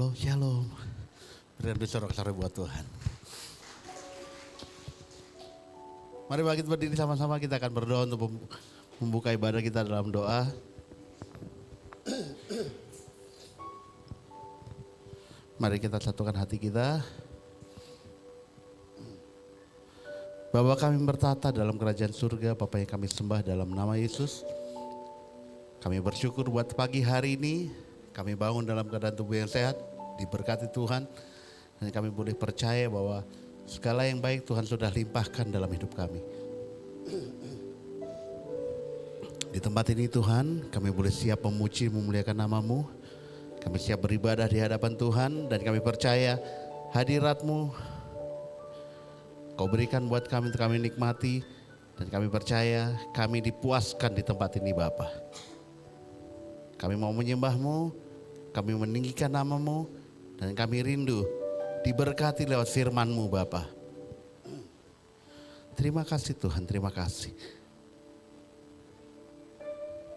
Halo, shalom. Berikan sorak-sorai buat Tuhan. Mari bagi kita berdiri sama-sama, kita akan berdoa untuk membuka ibadah kita dalam doa. Mari kita satukan hati kita. Bapa kami bertata dalam kerajaan surga, Bapa yang kami sembah dalam nama Yesus. Kami bersyukur buat pagi hari ini, kami bangun dalam keadaan tubuh yang sehat, diberkati Tuhan. Dan kami boleh percaya bahwa segala yang baik Tuhan sudah limpahkan dalam hidup kami. Di tempat ini Tuhan, kami boleh siap memuji, memuliakan nama-Mu. Kami siap beribadah di hadapan Tuhan dan kami percaya hadirat-Mu Kau berikan buat kami untuk kami nikmati. Dan kami percaya kami dipuaskan di tempat ini Bapa. Kami mau menyembah-Mu, kami meninggikan nama-Mu, dan kami rindu diberkati lewat firman-Mu Bapa. Terima kasih Tuhan, terima kasih.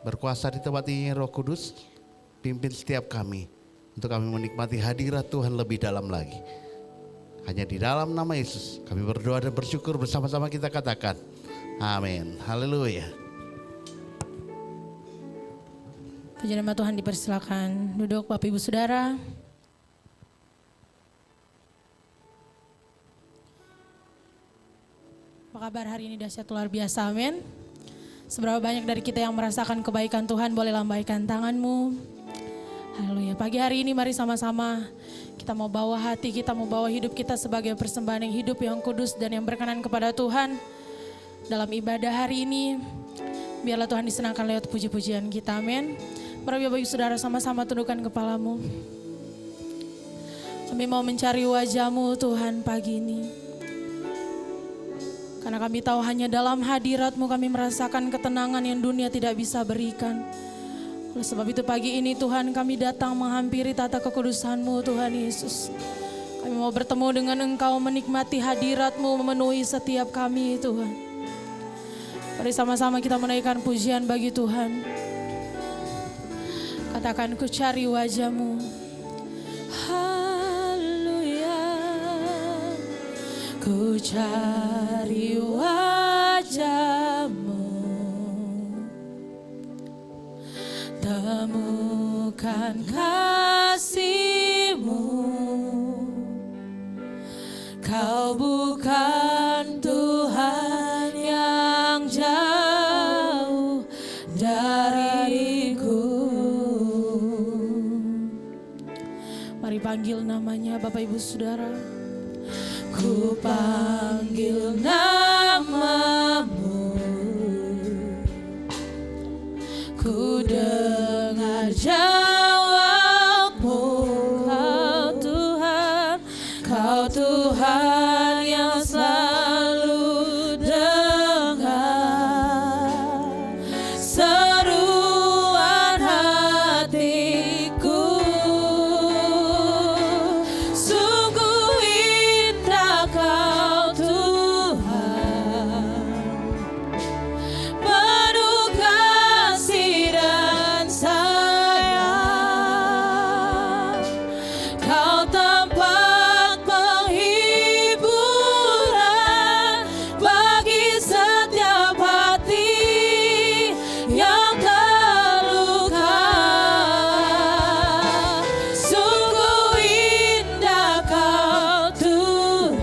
Berkuasa di tempat ini Roh Kudus, pimpin setiap kami untuk kami menikmati hadirat Tuhan lebih dalam lagi. Hanya di dalam nama Yesus kami berdoa dan bersyukur, bersama-sama kita katakan amin. Haleluya. Puji nama Tuhan, dipersilakan duduk Bapak Ibu Saudara. Apa kabar hari ini? Dahsyat luar biasa, amin. Seberapa banyak dari kita yang merasakan kebaikan Tuhan, boleh lambaikan tanganmu. Haleluya. Pagi hari ini mari sama-sama kita mau bawa hati, kita mau bawa hidup kita sebagai persembahan yang hidup, yang kudus dan yang berkenan kepada Tuhan. Dalam ibadah hari ini, biarlah Tuhan disenangkan lewat puji-pujian kita, amin. Mari Bapak Ibu Saudara sama-sama tundukkan kepalamu. Kami mau mencari wajah-Mu Tuhan pagi ini. Karena kami tahu hanya dalam hadirat-Mu kami merasakan ketenangan yang dunia tidak bisa berikan. Oleh sebab itu pagi ini Tuhan kami datang menghampiri tata kekudusan-Mu Tuhan Yesus. Kami mau bertemu dengan Engkau, menikmati hadirat-Mu memenuhi setiap kami Tuhan. Mari sama-sama kita menaikkan pujian bagi Tuhan. Katakan, ku cari wajah-Mu. Haleluya. Ku cari wajah-Mu, temukan kasih-Mu. Kau bukan Tuhan yang jauh dariku. Mari panggil namanya Bapak Ibu Saudara. Ku panggil nama-Mu, ku dengar jawab-Mu. Kau Tuhan, Kau Tuhan yang selalu dengar seruan hatiku. Sungguh indah Kau Tuhan, penuh kasih dan sayang. Kau tempat penghiburan bagi setiap hati yang terluka. Sungguh indah Kau Tuhan,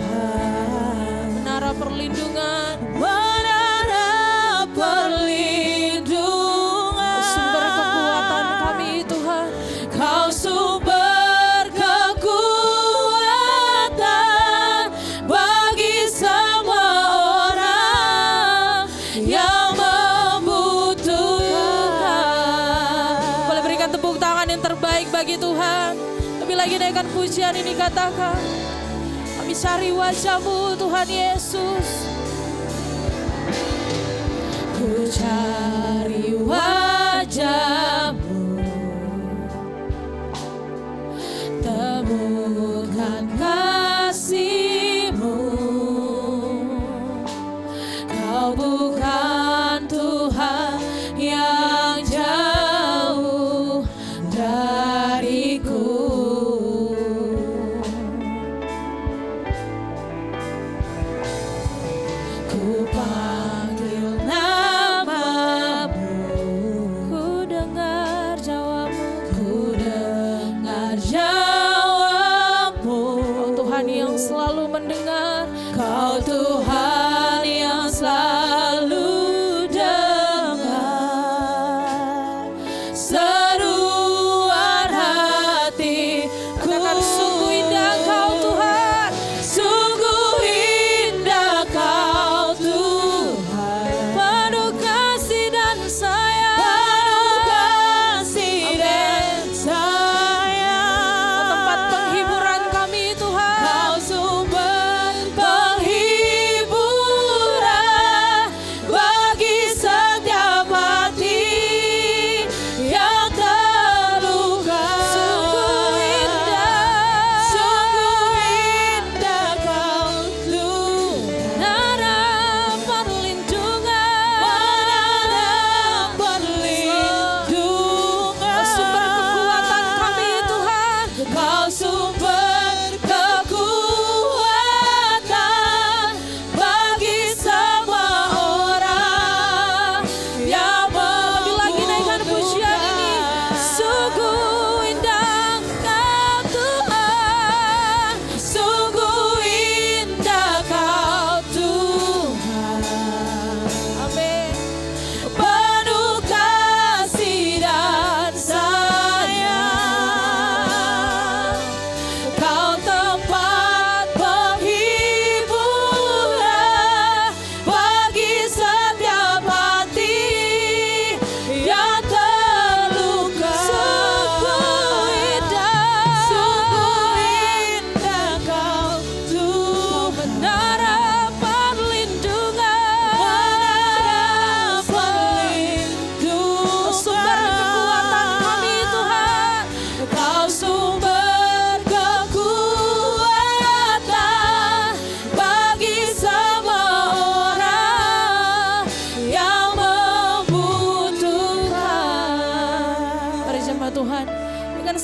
menara perlindungan, menara perlindungan, sumber kekuatan kami Tuhan. Kau sumber kekuatan bagi semua orang yang membutuhkan. Boleh berikan tepuk tangan yang terbaik bagi Tuhan. Lebih lagi naikkan pujian ini, katakan, kami cari wajah-Mu Tuhan Yesus. Ku cari wajah-Mu, temukan kasih-Mu. Kau bukan Tuhan yang jauh dariku.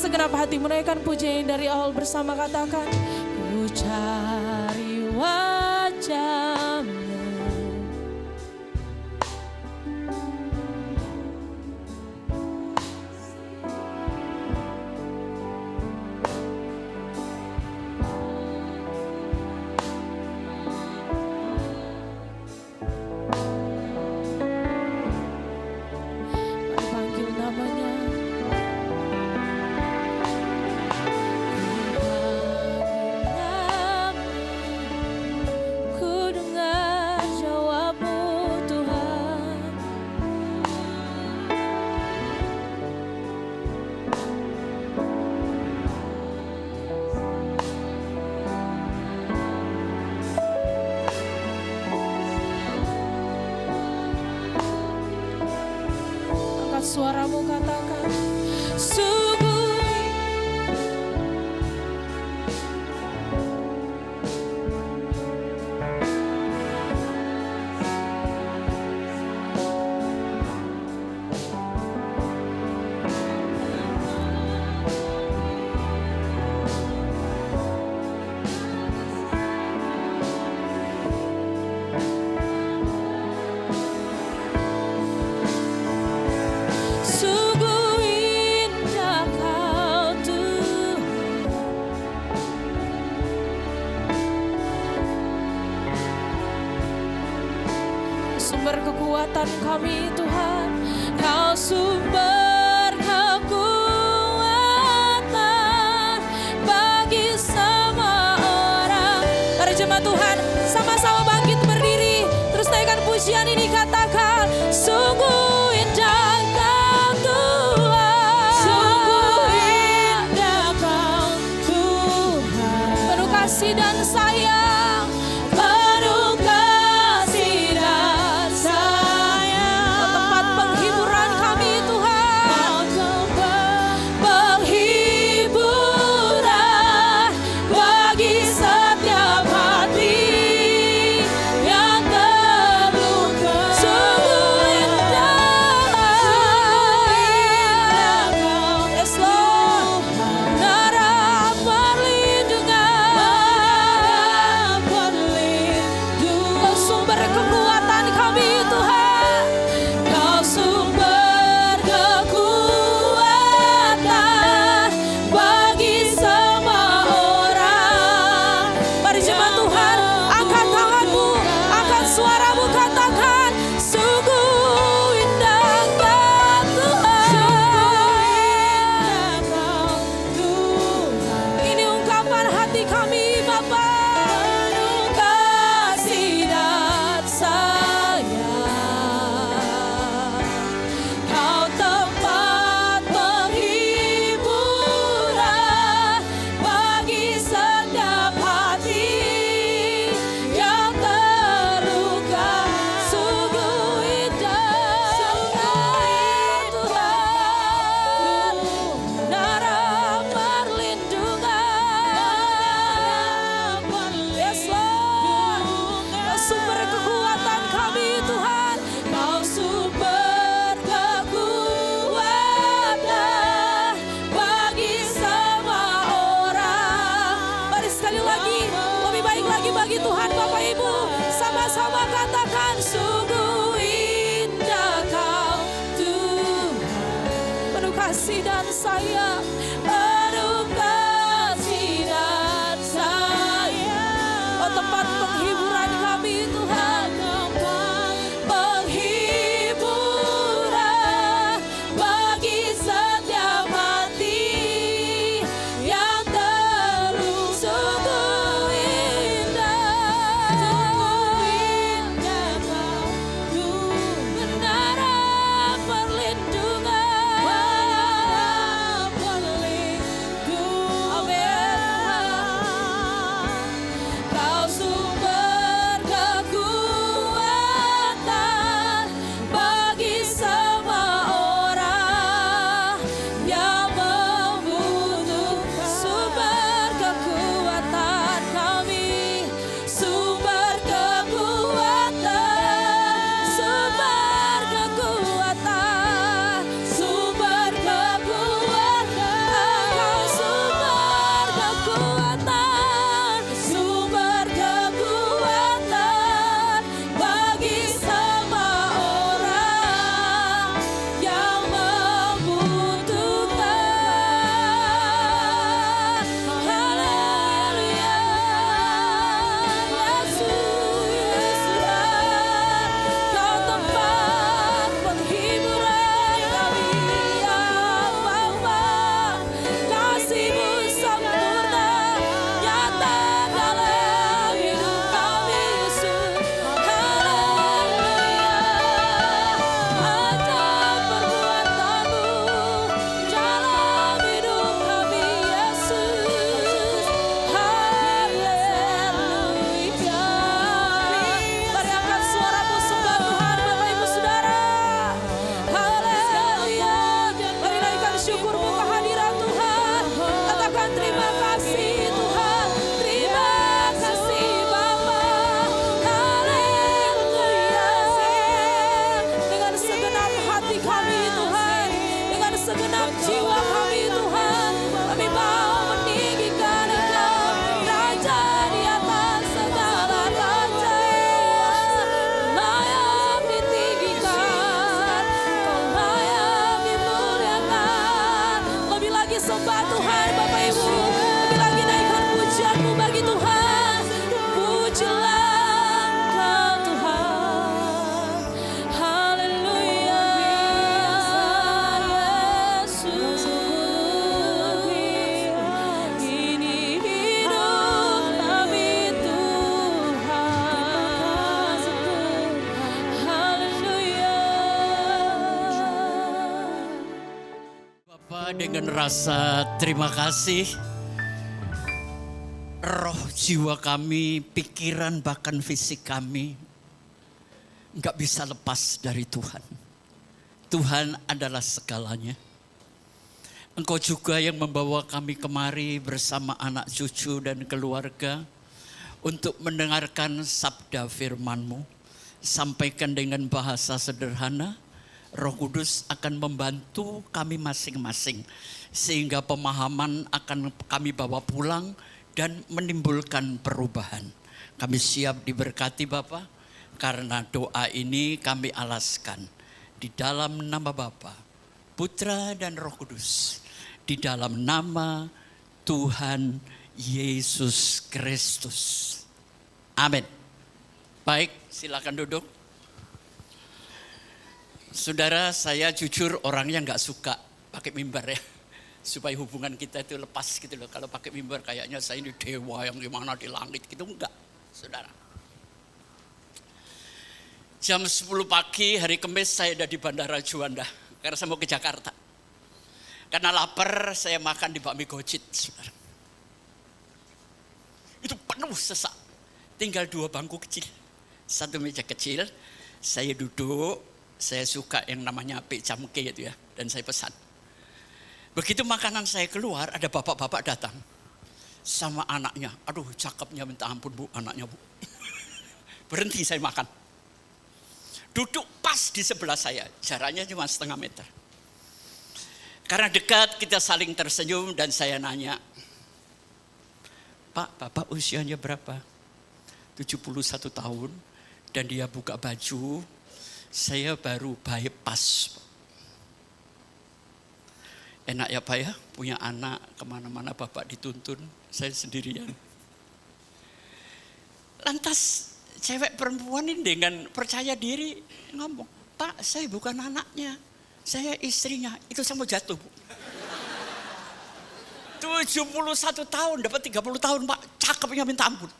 segenap hati menaikkan pujian dari awal bersama, katakan, ku cari wajah-Mu. Suaramu katakan, sungguh sumber kekuatan kami Tuhan, Kau sumber kekuatan bagi semua orang. Para jemaat Tuhan, sama-sama bangkit berdiri, terus naikkan pujian ini, katakan, sungguh indah Kau Tuhan, sungguh indah Kau Tuhan, penuh kasih dan sayang, penuh kasih dan sayang. Oh, tempat penghiburan kami Tuhan, tempat penghiburan bagi setiap hati yang terluka. Sungguh indah Kau, yes Lord, menara perlindungan, Kau sumber kekuatan kami Tuhan, Kau sumber kekuatan bagi semua orang. Mari jemaat Tuhan, angkat tanganmu, angkat suaramu, katakan, sungguh indah Kau Tuhan. Ini ungkapan hati kami Bapa, penuh kasih dan sayang. Kau tempat penghiburan bagi setiap hati yang terluka. Sungguh indah Tuhan, menara perlindungan. Yes Lord, Kau sumber kekuatan kami Tuhan, Kau sumber kekuatan bagi semua orang. Mari sekali lagi, lebih baik lagi bagi Tuhan. Bapak Ibu, sama-sama katakan, sungguh indah Kau Tuhan, penuh kasih dan sayang, penuh kasih dan sayang. Oh, tempat penghiburan kami Tuhan, tempat penghiburan bagi setiap hati yang terluka. Sungguh indah Kau Tuhan, menara perlindungan kekuatan, sumber kekuatan bagi semua orang yang membutuhkan. Haleluya, Yesus, Kau tempat penghiburan kami ya Bapa. Kasih-Mu sempurna nyata dalam hidup kami Yesus. Haleluya, ajar perbuatan-Mu dalam hidup kami Yesus. Haleluya. Mari angkat suaramu sembah Tuhan Bapak Ibu Saudara. Haleluya. Mari naikkan syukurmu kehadiran Tuhan. Katakan terima kasih Tuhan. Terima kasih Bapa. Haleluya. Dengan segenap hati kami Tuhan, dengan segenap jiwa kami Tuhan, kami mau meninggikan Engkau, Raja di atas segala raja. Layak ditinggikan, Kau layak dimuliakan. Lebih lagi sembah Tuhan Bapak Ibu, lebih lagi naikkan pujian-Mu bagi Tuhan. Pujilah Engkau Tuhan. Haleluya, Yesus. Ini hidup kami Tuhan. Haleluya. Bapa, dengan rasa terima kasih, roh jiwa kami, pikiran bahkan fisik kami nggak bisa lepas dari Tuhan. Tuhan adalah segalanya. Engkau juga yang membawa kami kemari bersama anak cucu dan keluarga untuk mendengarkan sabda firman-Mu. Sampaikan dengan bahasa sederhana, Roh Kudus akan membantu kami masing-masing sehingga pemahaman akan kami bawa pulang dan menimbulkan perubahan. Kami siap diberkati Bapa, karena doa ini kami alaskan di dalam nama Bapa, Putra dan Roh Kudus, di dalam nama Tuhan Yesus Kristus. Amin. Baik, silakan duduk. Saudara, saya jujur orangnya nggak suka pakai mimbar ya. Supaya hubungan kita itu lepas gitu loh. Kalau pakai mimbar kayaknya saya ini dewa yang gimana di langit gitu. Enggak, saudara. Jam 10 pagi hari Kamis saya ada di Bandara Juanda. Karena saya mau ke Jakarta. Karena lapar saya makan di bakmi Gojit, saudara. Itu penuh sesak. Tinggal 2 bangku kecil. 1 meja kecil. Saya duduk. Saya suka yang namanya pecamke itu ya, dan saya pesan. Begitu makanan saya keluar, ada bapak-bapak datang sama anaknya. Aduh, cakepnya minta ampun Bu, anaknya Bu. Berhenti saya makan. Duduk pas di sebelah saya, jaraknya cuma 1,5 meter. Karena dekat kita saling tersenyum dan saya nanya, Pak, Bapak usianya berapa? 71 tahun dan dia buka baju. Saya baru bypass. Enak ya Pak ya, punya anak kemana-mana Bapak dituntun, saya sendirian. Lantas cewek perempuan ini dengan percaya diri ngomong, Pak saya bukan anaknya, saya istrinya. Itu saya mau jatuh Bu. 71 tahun, dapat 30 tahun Pak, cakepnya minta ampun.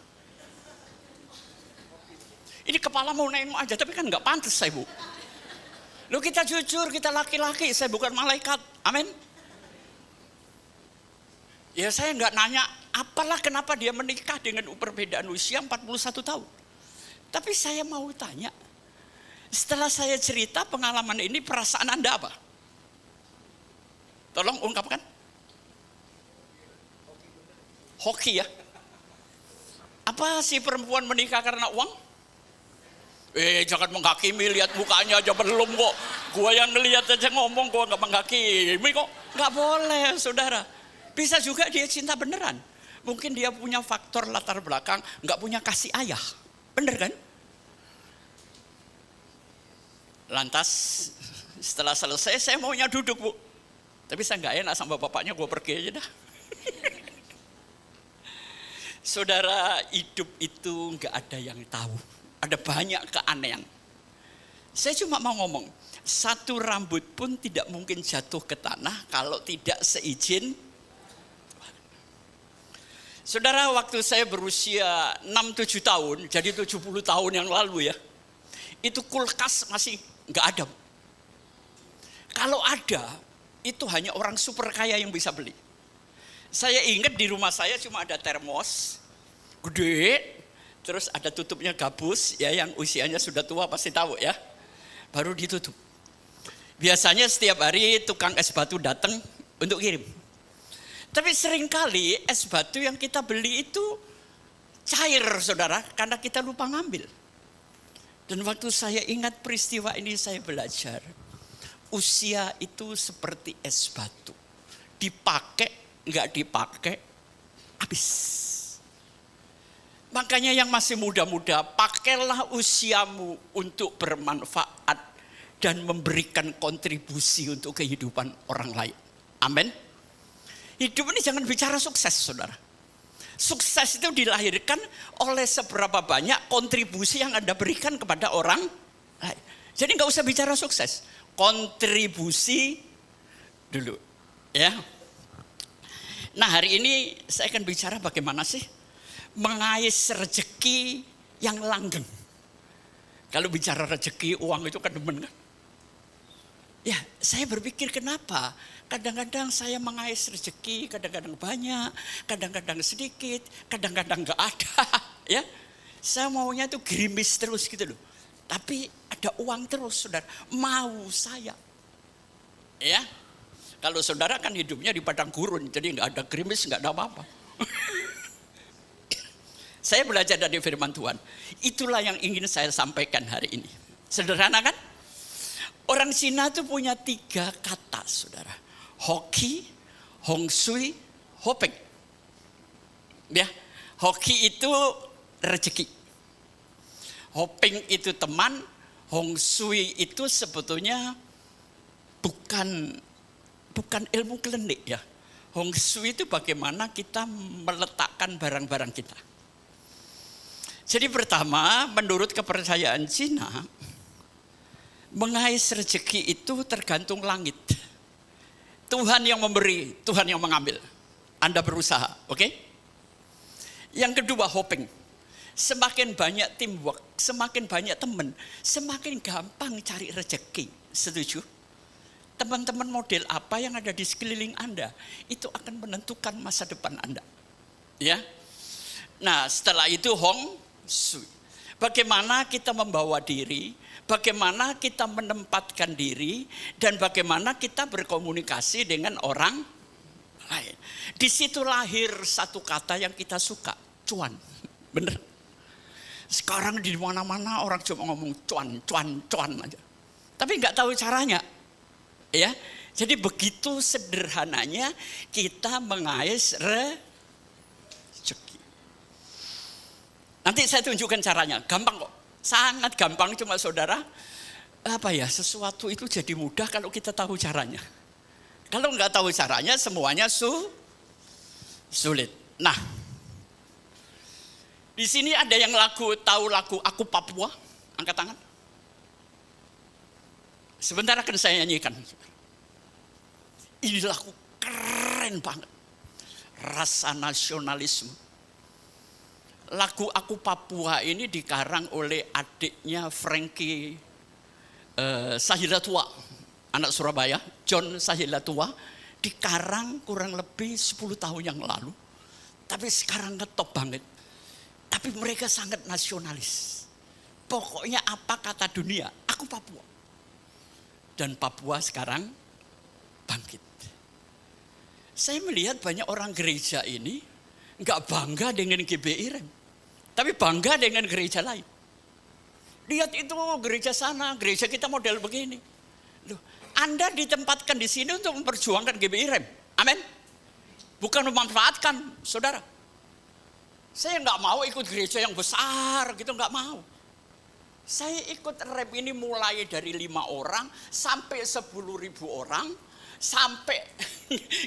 Ini kepala mau naik aja, tapi kan nggak pantas saya Bu. Loh kita jujur, kita laki-laki, saya bukan malaikat, amin. Ya saya nggak nanya, apalah kenapa dia menikah dengan perbedaan usia 41 tahun. Tapi saya mau tanya, setelah saya cerita pengalaman ini, perasaan Anda apa? Tolong ungkapkan. Hoki ya. Apa sih perempuan menikah karena uang? Jangan menghakimi, lihat mukanya aja belum kok. Gua yang ngelihat aja ngomong, gua nggak menghakimi kok. Nggak boleh saudara. Bisa juga dia cinta beneran. Mungkin dia punya faktor latar belakang, nggak punya kasih ayah. Bener kan? Lantas setelah selesai saya maunya duduk, Bu. Tapi saya nggak enak sama bapaknya, gue pergi aja dah. Saudara, hidup itu nggak ada yang tahu. Ada banyak keanehan. Saya cuma mau ngomong, satu rambut pun tidak mungkin jatuh ke tanah kalau tidak seizin. Saudara, waktu saya berusia 6-7 tahun, jadi 70 tahun yang lalu ya, itu kulkas masih nggak ada. Kalau ada, itu hanya orang super kaya yang bisa beli. Saya ingat di rumah saya cuma ada termos, gede, terus ada tutupnya gabus, ya yang usianya sudah tua pasti tahu ya, baru ditutup. Biasanya setiap hari tukang es batu datang untuk kirim. Tapi seringkali es batu yang kita beli itu cair, saudara, karena kita lupa ngambil. Dan waktu saya ingat peristiwa ini, saya belajar. Usia itu seperti es batu. Dipakai, nggak dipakai, habis. Makanya yang masih muda-muda, pakailah usiamu untuk bermanfaat dan memberikan kontribusi untuk kehidupan orang lain. Amin. Hidup ini jangan bicara sukses, saudara. Sukses itu dilahirkan oleh seberapa banyak kontribusi yang Anda berikan kepada orang lain. Jadi nggak usah bicara sukses, kontribusi dulu, ya. Nah, hari ini saya akan bicara bagaimana sih mengais rezeki yang langgeng. Kalau bicara rezeki, uang itu kan demen kan? Ya, saya berpikir kenapa? Kadang-kadang saya mengais rezeki, kadang-kadang banyak, kadang-kadang sedikit, kadang-kadang enggak ada, ya. Saya maunya tuh gerimis terus gitu loh. Tapi ada uang terus, saudara. Mau saya. Ya. Kalau saudara kan hidupnya di padang gurun, jadi enggak ada gerimis, enggak ada apa-apa. Saya belajar dari firman Tuhan. Itulah yang ingin saya sampaikan hari ini. Sederhana kan? Orang Cina tuh punya 3 kata, saudara. Hoki, hongsui, hopeng. Ya, hoki itu rezeki. Hopeng itu teman, hongsui itu sebetulnya bukan ilmu klinik ya. Hongsui itu bagaimana kita meletakkan barang-barang kita. Jadi pertama, menurut kepercayaan Cina, mengais rezeki itu tergantung langit. Tuhan yang memberi, Tuhan yang mengambil. Anda berusaha, oke? Yang kedua, hoping. Semakin banyak teamwork, semakin banyak teman, semakin gampang cari rezeki. Setuju? Teman-teman model apa yang ada di sekeliling Anda, itu akan menentukan masa depan Anda. Ya. Nah, setelah itu hong sui. Bagaimana kita membawa diri, bagaimana kita menempatkan diri, dan bagaimana kita berkomunikasi dengan orang lain. Di situ lahir satu kata yang kita suka, cuan. Bener? Sekarang di mana-mana orang cuma ngomong cuan aja. Tapi nggak tahu caranya. Ya, jadi begitu sederhananya kita mengais rezeki. Nanti saya tunjukkan caranya, gampang kok. Sangat gampang, cuma saudara, sesuatu itu jadi mudah kalau kita tahu caranya. Kalau nggak tahu caranya, semuanya sulit. Nah, di sini ada yang tahu lagu Aku Papua, angkat tangan. Sebentar akan saya nyanyikan. Ini lagu keren banget, rasa nasionalisme. Lagu Aku Papua ini dikarang oleh adiknya Frankie Sahilatua, anak Surabaya, John Sahilatua, dikarang kurang lebih 10 tahun yang lalu. Tapi sekarang ngetop banget. Tapi mereka sangat nasionalis. Pokoknya apa kata dunia, Aku Papua. Dan Papua sekarang bangkit. Saya melihat banyak orang gereja ini nggak bangga dengan GBI Rem, tapi bangga dengan gereja lain. Lihat itu gereja sana, gereja kita model begini. Loh, Anda ditempatkan di sini untuk memperjuangkan GBI Rem. Amin. Bukan memanfaatkan, saudara. Saya nggak mau ikut gereja yang besar gitu, nggak mau. Saya ikut rem ini mulai dari 5 orang sampai 10.000 orang, sampai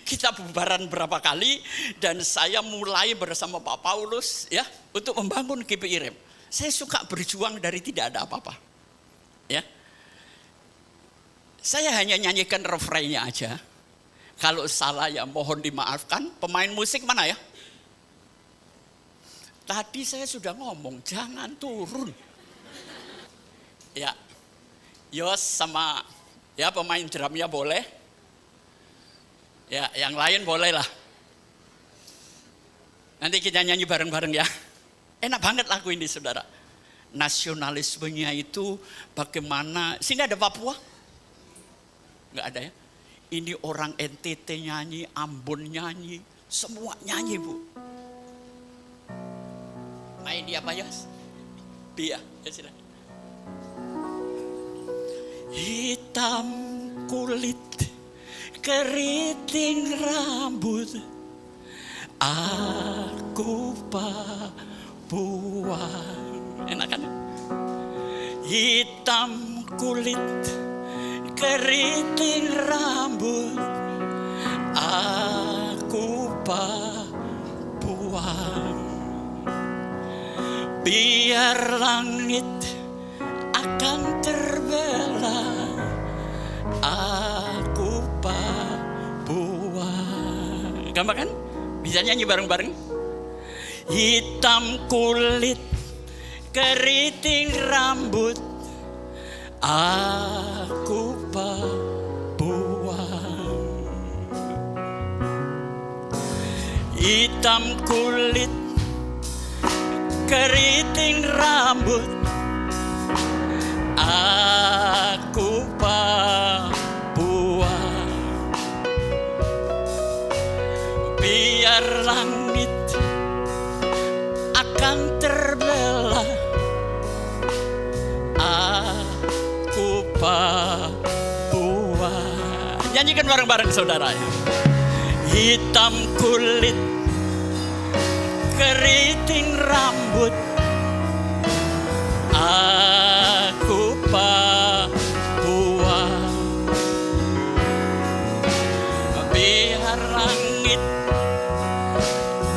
kita bubaran berapa kali, dan saya mulai bersama Pak Paulus ya untuk membangun GPI Rem. Saya suka berjuang dari tidak ada apa-apa. Ya. Saya hanya nyanyikan refrainnya aja. Kalau salah ya mohon dimaafkan. Pemain musik mana ya? Tadi saya sudah ngomong jangan turun. Ya, Yos sama ya pemain drumnya boleh. Ya, yang lain boleh lah. Nanti kita nyanyi bareng-bareng ya. Enak banget lagu ini saudara. Nasionalismenya itu bagaimana. Sini ada Papua? Enggak ada ya. Ini orang NTT nyanyi, Ambon nyanyi, semua nyanyi bu. Main dia apa ya? Dia, ya silakan. Hitam kulit, keriting rambut, aku Papua. Enak kan? Hitam kulit, keriting rambut, aku Papua. Biar langit akan terbelah, aku Papua. Gampang kan? Bisa nyanyi bareng-bareng. Hitam kulit, keriting rambut, aku Papua. Hitam kulit, keriting rambut, aku Papua. Biar langit akan terbelah, aku Papua. Nyanyikan bareng-bareng saudara. Hitam kulit, keriting rambut, aku Papua. Biar langit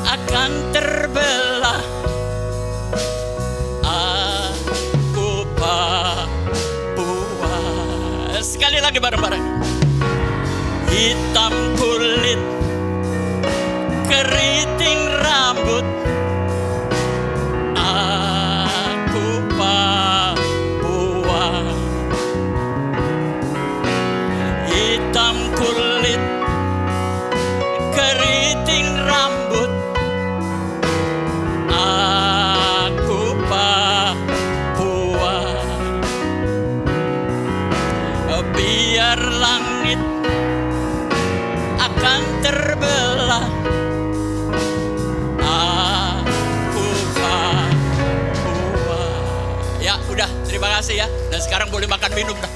akan terbelah, aku Papua. Sekali lagi bareng-bareng. Hitam kulit, keriting rambut, aku Papua. Hitam kulit, keriting rambut, aku Papua. Biar langit akan terbelah, aku Papua. Ya udah, terima kasih ya. Dan sekarang boleh makan minum dah.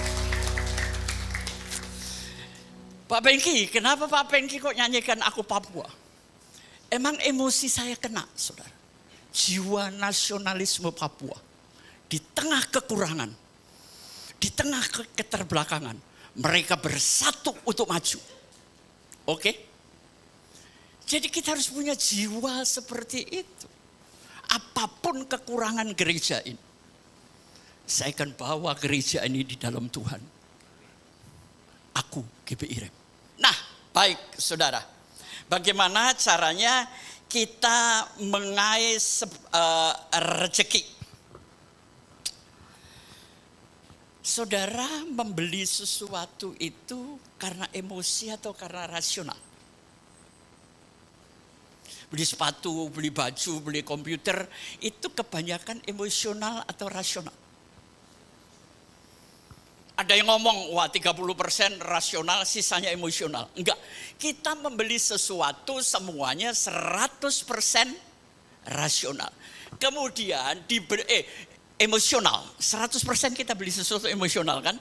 Pak Pengki, kenapa Pak Pengki kok nyanyikan aku Papua? Emang emosi saya kena saudara. Jiwa nasionalisme Papua. Di tengah kekurangan, di tengah keterbelakangan, mereka bersatu untuk maju. Oke? Jadi kita harus punya jiwa seperti itu. Apapun kekurangan gereja ini, saya akan bawa gereja ini di dalam Tuhan. Aku GPI Rem. Nah, baik saudara. Bagaimana caranya kita mengais rezeki? Saudara membeli sesuatu itu karena emosi atau karena rasional? Beli sepatu, beli baju, beli komputer, itu kebanyakan emosional atau rasional? Ada yang ngomong, wah 30% rasional, sisanya emosional. Enggak, kita membeli sesuatu semuanya 100% rasional. Kemudian emosional, 100% kita beli sesuatu emosional kan.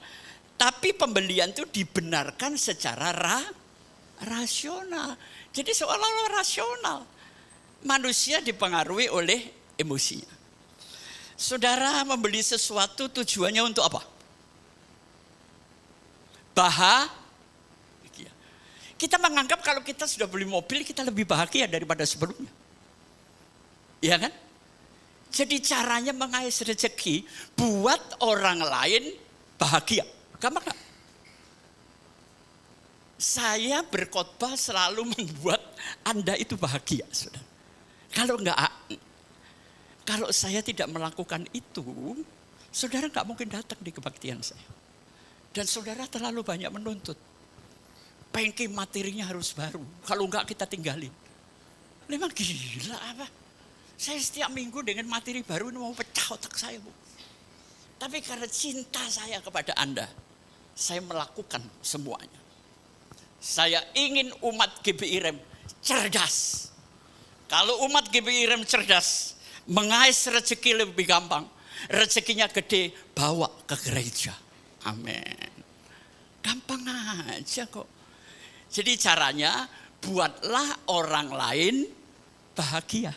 Tapi pembelian itu dibenarkan secara rasional. Jadi seolah-olah rasional. Manusia dipengaruhi oleh emosinya. Saudara membeli sesuatu tujuannya untuk apa? Bahagia. Kita menganggap kalau kita sudah beli mobil, kita lebih bahagia daripada sebelumnya. Iya kan? Jadi caranya mengais rezeki buat orang lain bahagia. Gampang gak? Saya berkhotbah selalu membuat Anda itu bahagia, saudara. Kalau saya tidak melakukan itu, saudara gak mungkin datang di kebaktian saya. Dan saudara terlalu banyak menuntut. Pengki materinya harus baru. Kalau enggak kita tinggalin. Memang gila apa? Saya setiap minggu dengan materi baru ini mau pecah otak saya, Bu. Tapi karena cinta saya kepada Anda, saya melakukan semuanya. Saya ingin umat GBI Rem cerdas. Kalau umat GBI Rem cerdas, mengais rezeki lebih gampang. Rezekinya gede, bawa ke gereja. Amin. Gampang aja kok. Jadi caranya, buatlah orang lain bahagia.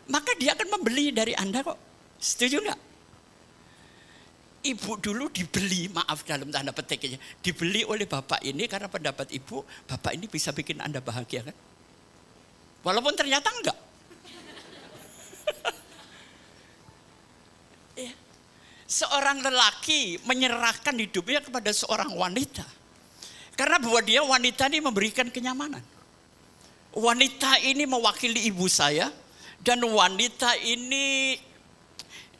Maka dia akan membeli dari Anda kok. Setuju enggak? Ibu dulu dibeli, maaf dalam tanda petik aja, dibeli oleh bapak ini karena pendapat ibu, bapak ini bisa bikin Anda bahagia kan? Walaupun ternyata enggak. Ya. Seorang lelaki menyerahkan hidupnya kepada seorang wanita. Karena buat dia wanita ini memberikan kenyamanan. Wanita ini mewakili ibu saya. Dan wanita ini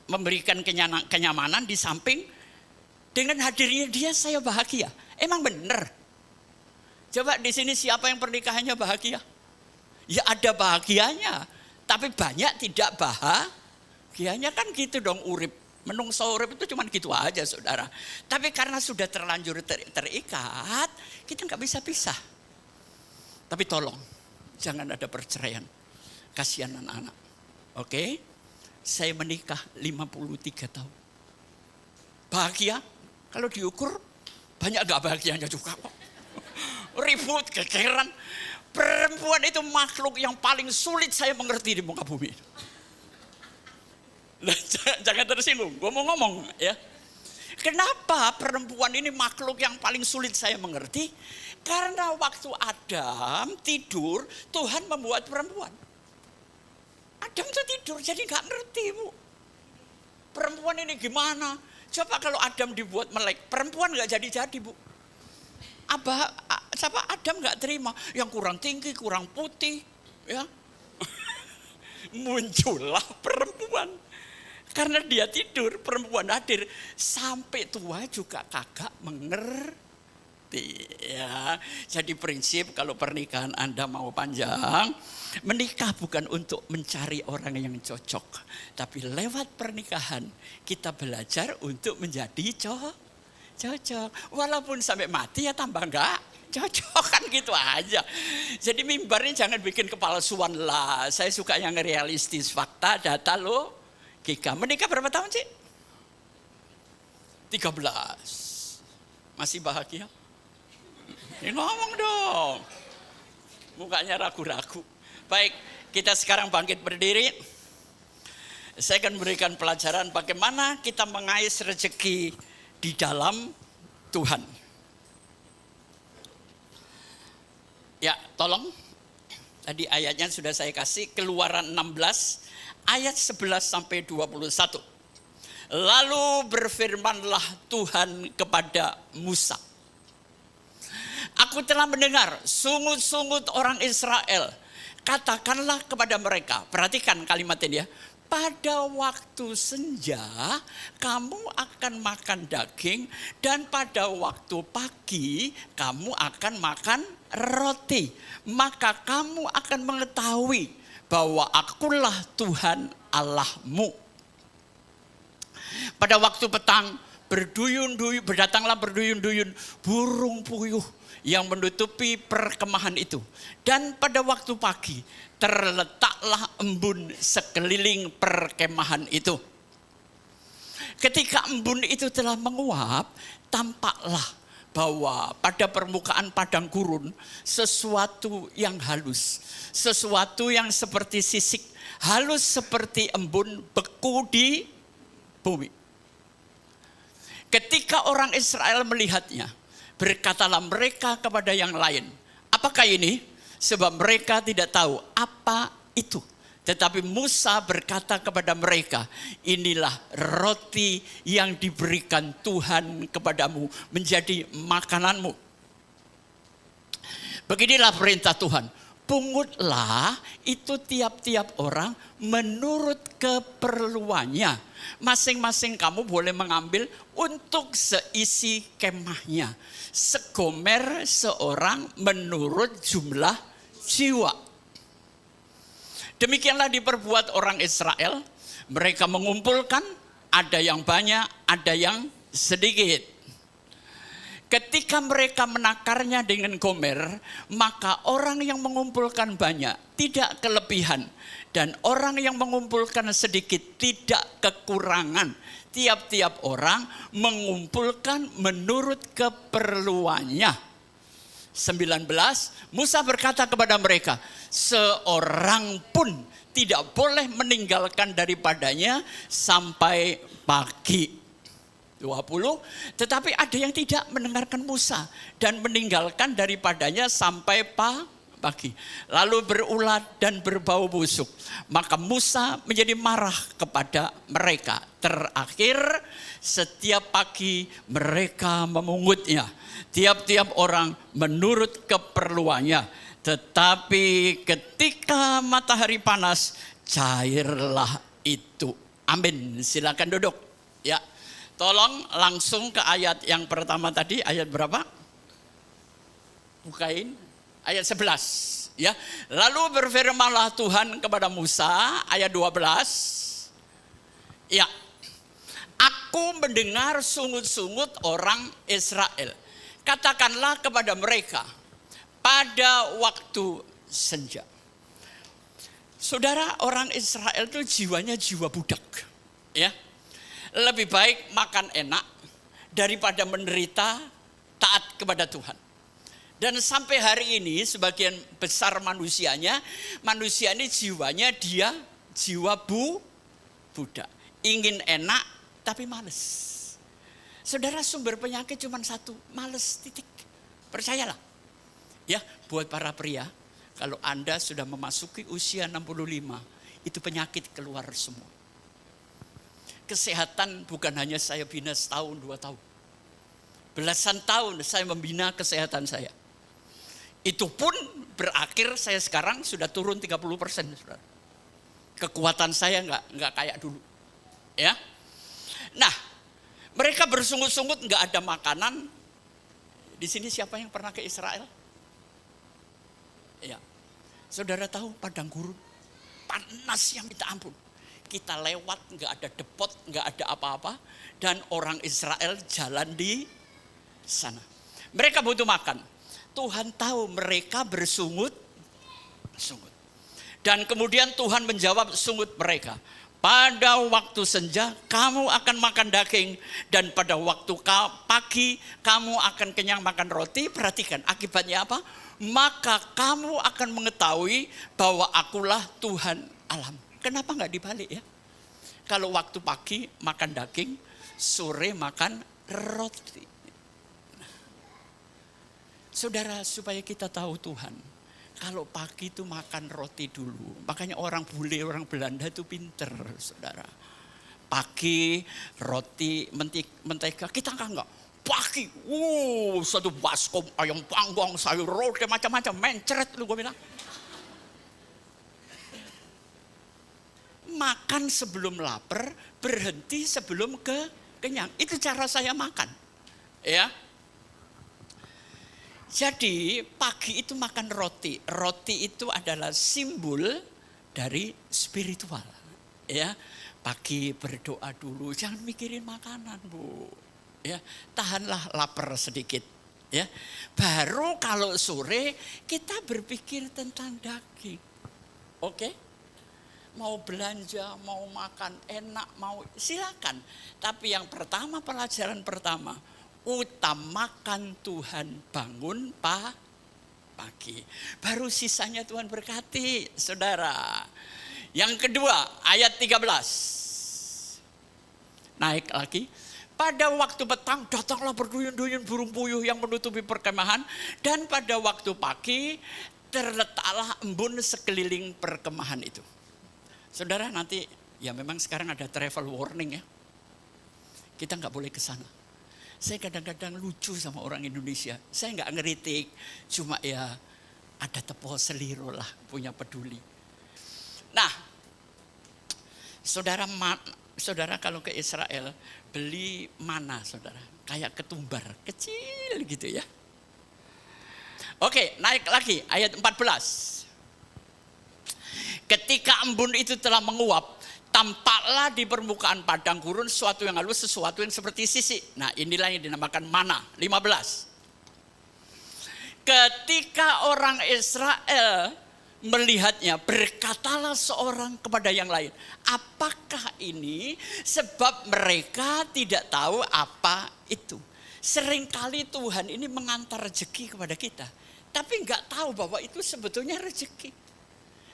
memberikan kenyamanan di samping dengan hadirnya dia saya bahagia. Emang benar? Coba di sini siapa yang pernikahannya bahagia? Ya ada bahagianya, tapi banyak tidak bahagianya kan gitu dong urip. Menungso urip itu cuma gitu aja saudara. Tapi karena sudah terlanjur terikat, kita nggak bisa pisah. Tapi tolong, jangan ada perceraian. Kasihan anak-anak. Oke. Saya menikah 53 tahun. Bahagia? Kalau diukur banyak gak bahagianya juga kok. Ribut, kekeran. Perempuan itu makhluk yang paling sulit saya mengerti di muka bumi. Nah, jangan tersinggung, gue mau ngomong ya. Kenapa perempuan ini makhluk yang paling sulit saya mengerti? Karena waktu Adam tidur, Tuhan membuat perempuan. Adam tuh tidur jadi gak ngerti, Bu. Perempuan ini gimana? Coba kalau Adam dibuat melek, perempuan gak jadi-jadi, Bu. Adam gak terima, yang kurang tinggi, kurang putih, ya. Muncullah perempuan. Karena dia tidur, perempuan hadir. Sampai tua juga kagak mengerti. Ya. Jadi prinsip kalau pernikahan Anda mau panjang, menikah bukan untuk mencari orang yang cocok. Tapi lewat pernikahan kita belajar untuk menjadi cocok. Walaupun sampai mati ya tambah enggak cocok kan gitu aja. Jadi mimbarnya jangan bikin kepalsuan lah. Saya suka yang realistis, fakta, data lo. Kika menikah berapa tahun sih? 13. Masih bahagia? Ini ngomong dong. Mukanya ragu-ragu. Baik, kita sekarang bangkit berdiri. Saya akan memberikan pelajaran bagaimana kita mengais rezeki di dalam Tuhan. Ya, tolong. Tadi ayatnya sudah saya kasih, Keluaran 16 ayat 11 sampai 21. Lalu berfirmanlah Tuhan kepada Musa. Aku telah mendengar sungut-sungut orang Israel. Katakanlah kepada mereka, perhatikan kalimat ini ya. Pada waktu senja kamu akan makan daging dan pada waktu pagi kamu akan makan roti. Maka kamu akan mengetahui bahwa akulah Tuhan Allahmu. Pada waktu petang berdatanglah berduyun-duyun burung puyuh yang menutupi perkemahan itu. Dan pada waktu pagi terletaklah embun sekeliling perkemahan itu. Ketika embun itu telah menguap, tampaklah bahwa pada permukaan padang gurun sesuatu yang halus, sesuatu yang seperti sisik, halus seperti embun beku di bumi. Ketika orang Israel melihatnya, berkatalah mereka kepada yang lain, apakah ini? Sebab mereka tidak tahu apa itu. Tetapi Musa berkata kepada mereka, inilah roti yang diberikan Tuhan kepadamu menjadi makananmu. Beginilah perintah Tuhan, pungutlah itu tiap-tiap orang menurut keperluannya. Masing-masing kamu boleh mengambil untuk seisi kemahnya. Segomer seorang menurut jumlah jiwa. Demikianlah diperbuat orang Israel. Mereka mengumpulkan, ada yang banyak, ada yang sedikit. Ketika mereka menakarnya dengan gomer, maka orang yang mengumpulkan banyak tidak kelebihan. Dan orang yang mengumpulkan sedikit tidak kekurangan. Tiap-tiap orang mengumpulkan menurut keperluannya. 19, Musa berkata kepada mereka, seorang pun tidak boleh meninggalkan daripadanya sampai pagi. 20, tetapi ada yang tidak mendengarkan Musa dan meninggalkan daripadanya sampai pagi. Lalu berulat dan berbau busuk. Maka Musa menjadi marah kepada mereka. Terakhir, setiap pagi mereka memungutnya. Tiap-tiap orang menurut keperluannya. Tetapi ketika matahari panas, cairlah itu. Amin. Silakan duduk. Ya, tolong langsung ke ayat yang pertama tadi. Ayat berapa? Bukain. Ayat 11. Ya. Lalu berfirmanlah Tuhan kepada Musa. Ayat 12. Ya. Aku mendengar sungut-sungut orang Israel. Katakanlah kepada mereka pada waktu senja. Saudara, orang Israel itu jiwanya jiwa budak. Ya. Lebih baik makan enak daripada menderita taat kepada Tuhan. Dan sampai hari ini sebagian besar manusia ini jiwanya dia jiwa budak. Ingin enak tapi males. Saudara, sumber penyakit cuma satu, males, titik. Percayalah. Ya, buat para pria, kalau Anda sudah memasuki usia 65, itu penyakit keluar semua. Kesehatan bukan hanya saya bina setahun, 2 tahun. Belasan tahun saya membina kesehatan saya. Itu pun berakhir saya sekarang sudah turun 30%. Saudara. Kekuatan saya nggak kayak dulu. Ya. Nah, mereka bersungut-sungut nggak ada makanan. Di sini siapa yang pernah ke Israel? Ya, saudara tahu padang gurun, panas yang minta ampun. Kita lewat nggak ada depot, nggak ada apa-apa, dan orang Israel jalan di sana. Mereka butuh makan. Tuhan tahu mereka bersungut-sungut. Dan kemudian Tuhan menjawab sungut mereka. Pada waktu senja kamu akan makan daging dan pada waktu pagi kamu akan kenyang makan roti. Perhatikan akibatnya apa? Maka kamu akan mengetahui bahwa akulah Tuhan alam. Kenapa nggak dibalik ya? Kalau waktu pagi makan daging, sore makan roti. Saudara, supaya kita tahu Tuhan. Kalau pagi itu makan roti dulu. Makanya orang bule, orang Belanda itu pinter, saudara. Pagi roti mentega, kita enggak. Pagi, satu baskom ayam panggang, sayur roti macam-macam, mencret lu gue bilang. Makan sebelum lapar, berhenti sebelum kenyang. Itu cara saya makan. Ya. Jadi pagi itu makan roti. Roti itu adalah simbol dari spiritual. Ya, pagi berdoa dulu, jangan mikirin makanan, Bu. Ya, tahanlah lapar sedikit. Ya, baru kalau sore kita berpikir tentang daging. Oke? Mau belanja, mau makan enak, mau silakan. Tapi yang pertama, pelajaran pertama, utamakan Tuhan bangun pagi. Baru sisanya Tuhan berkati, saudara. Yang kedua, ayat 13. Naik lagi. Pada waktu petang datanglah berduyun-duyun burung puyuh yang menutupi perkemahan. Dan pada waktu pagi terletaklah embun sekeliling perkemahan itu. Saudara, nanti ya memang sekarang ada travel warning ya. Kita nggak boleh ke sana. Saya kadang-kadang lucu sama orang Indonesia. Saya nggak ngeritik, cuma ya ada tepo seliro lah, punya peduli. Nah, saudara kalau ke Israel beli mana saudara? Kayak ketumbar, kecil gitu ya. Oke, naik lagi ayat 14. Ketika embun itu telah menguap, tampaklah di permukaan padang gurun sesuatu yang halus, sesuatu yang seperti sisik. Nah, inilah yang dinamakan mana. 15. Ketika orang Israel melihatnya, berkatalah seorang kepada yang lain, apakah ini? Sebab mereka tidak tahu apa itu. Seringkali Tuhan ini mengantar rezeki kepada kita, tapi nggak tahu bahwa itu sebetulnya rezeki.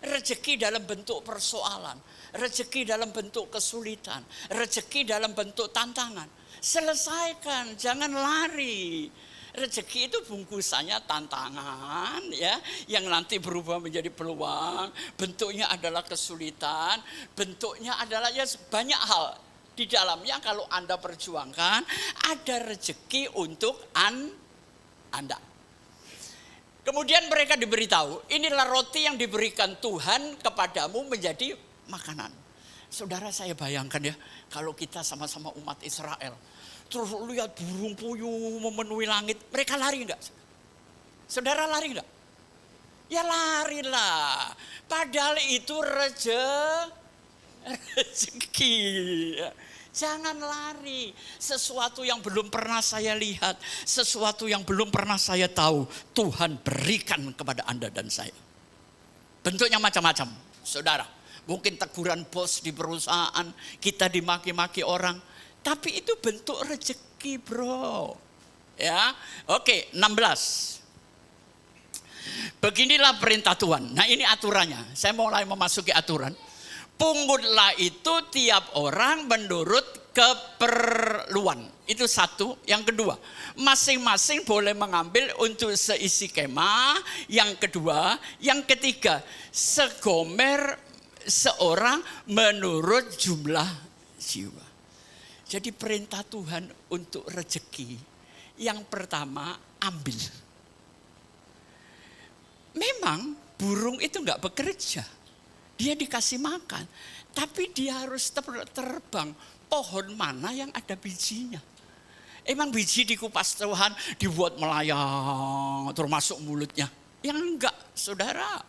Rezeki dalam bentuk persoalan, rezeki dalam bentuk kesulitan, rezeki dalam bentuk tantangan. Selesaikan, jangan lari. Rezeki itu bungkusannya tantangan ya, yang nanti berubah menjadi peluang. Bentuknya adalah kesulitan, bentuknya adalah ya banyak hal. Di dalamnya kalau Anda perjuangkan, ada rezeki untuk Anda. Kemudian mereka diberitahu, inilah roti yang diberikan Tuhan kepadamu menjadi makanan. Saudara, saya bayangkan ya, kalau kita sama-sama umat Israel, terus lihat burung puyuh memenuhi langit, mereka lari enggak? Saudara lari enggak? Ya larilah, padahal itu rezeki. Jangan lari. Sesuatu yang belum pernah saya lihat, sesuatu yang belum pernah saya tahu, Tuhan berikan kepada Anda dan saya. Bentuknya macam-macam, saudara. Mungkin teguran bos di perusahaan, kita dimaki-maki orang, tapi itu bentuk rezeki, bro. Ya, oke, 16. Beginilah perintah Tuhan. Nah, ini aturannya. Saya mulai memasuki aturan. Pungutlah itu tiap orang menurut keperluan. Itu satu. Yang kedua, masing-masing boleh mengambil untuk seisi kemah. Yang kedua, yang ketiga, segomer seorang menurut jumlah jiwa. Jadi perintah Tuhan untuk rezeki. Yang pertama, ambil. Memang burung itu enggak bekerja. Dia dikasih makan, tapi dia harus terbang. Pohon mana yang ada bijinya? Emang biji dikupas Tuhan, dibuat melayang, termasuk mulutnya? Yang enggak, saudara.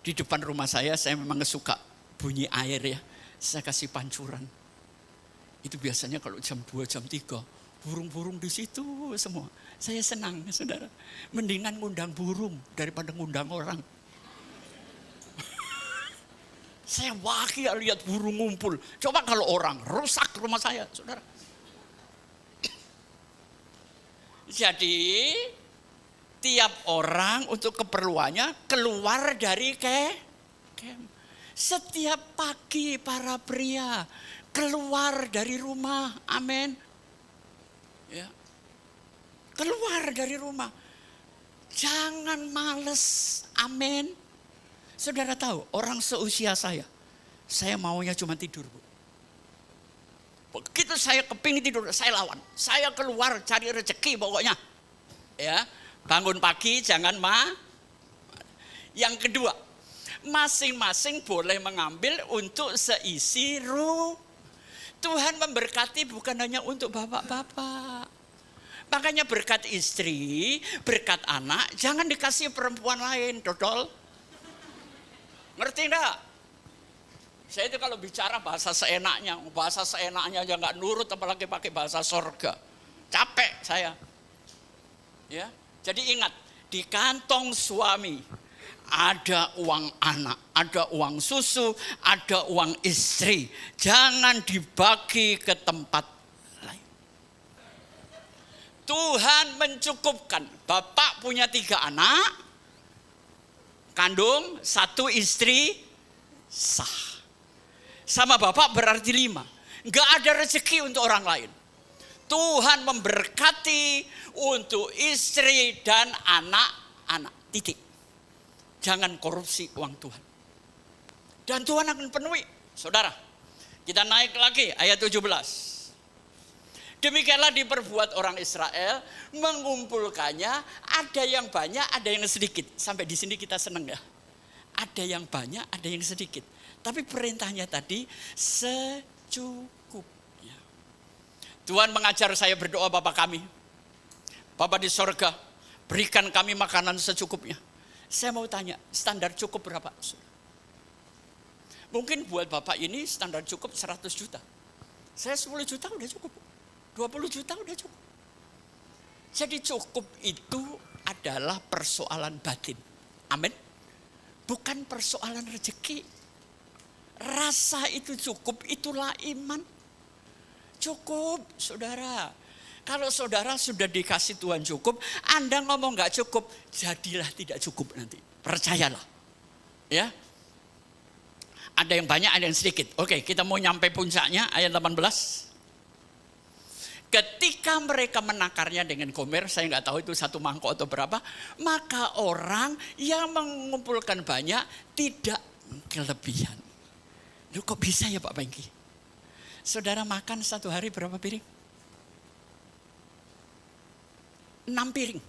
Di depan rumah saya memang suka bunyi air ya. Saya kasih pancuran. Itu biasanya kalau jam 2, jam 3, burung-burung di situ semua. Saya senang, saudara. Mendingan ngundang burung daripada ngundang orang. Saya bahagia lihat burung ngumpul. Coba kalau orang, rusak rumah saya, saudara. Jadi, tiap orang untuk keperluannya keluar dari camp. Setiap pagi para pria keluar dari rumah, amin. Ya. Keluar dari rumah. Jangan males, amin. Saudara tahu, orang seusia saya maunya cuma tidur, Bu. Begitu saya kepingin tidur, saya lawan. Saya keluar cari rezeki pokoknya. Ya, bangun pagi jangan Yang kedua, masing-masing boleh mengambil untuk seisi ruh. Tuhan memberkati bukan hanya untuk bapak-bapak. Makanya berkat istri, berkat anak, jangan dikasih perempuan lain, dodol. Ngerti enggak? Saya itu kalau bicara bahasa seenaknya aja enggak nurut, apalagi pakai bahasa sorga. Capek saya. Ya, jadi ingat, di kantong suami ada uang anak, ada uang susu, ada uang istri. Jangan dibagi ke tempat lain. Tuhan mencukupkan. Bapak punya 3 anak, kandung, 1 istri, sah. Sama bapak berarti 5. Enggak ada rezeki untuk orang lain. Tuhan memberkati untuk istri dan anak-anak. Titik. Jangan korupsi uang Tuhan. Dan Tuhan akan penuhi. Saudara, kita naik lagi ayat 17. Demikianlah diperbuat orang Israel, mengumpulkannya, ada yang banyak, ada yang sedikit. Sampai di sini kita senang ya. Ada yang banyak, ada yang sedikit. Tapi perintahnya tadi secukupnya. Tuhan mengajar saya berdoa, Bapa kami, Bapa di sorga, berikan kami makanan secukupnya. Saya mau tanya, standar cukup berapa? Mungkin buat Bapak ini standar cukup 100 juta. Saya 10 juta udah cukup. 20 juta udah cukup. Jadi cukup itu adalah persoalan batin. Amin. Bukan persoalan rezeki. Rasa itu cukup, itulah iman. Cukup, saudara. Kalau saudara sudah dikasih Tuhan cukup, Anda ngomong gak cukup, jadilah tidak cukup nanti. Percayalah. Ya. Ada yang banyak, ada yang sedikit. Oke, kita mau nyampe puncaknya, ayat 18. Ketika mereka menakarnya dengan gomer, saya nggak tahu itu 1 mangkok atau berapa, maka orang yang mengumpulkan banyak tidak kelebihan. Loh, kok bisa ya Pak Bengki? Saudara makan 1 hari berapa piring? 6 piring.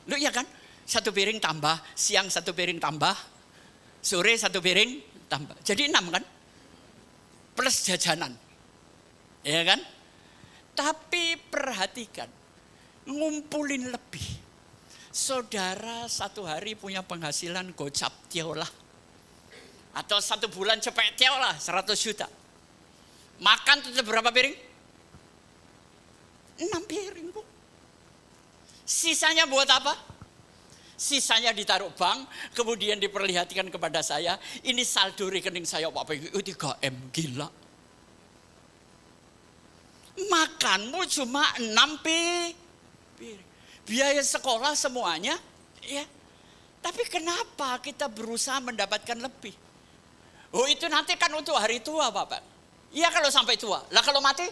Loh ya kan? 1 piring tambah, siang 1 piring tambah, sore 1 piring tambah. Jadi 6 kan? Plus jajanan. Ya kan? Tapi perhatikan, ngumpulin lebih. Saudara 1 hari punya penghasilan gocap tiolah. Atau 1 bulan cepet tiolah 100 juta. Makan tetap berapa piring? 6 piring Bu. Sisanya buat apa? Sisanya ditaruh bank, kemudian diperlihatkan kepada saya, ini saldo rekening saya Pak Bengki, 3M, gila. Makanmu cuma 6 piring. Biaya sekolah semuanya, ya. Tapi kenapa kita berusaha mendapatkan lebih? Oh itu nanti kan untuk hari tua Bapak. Iya kalau sampai tua. Lah kalau mati?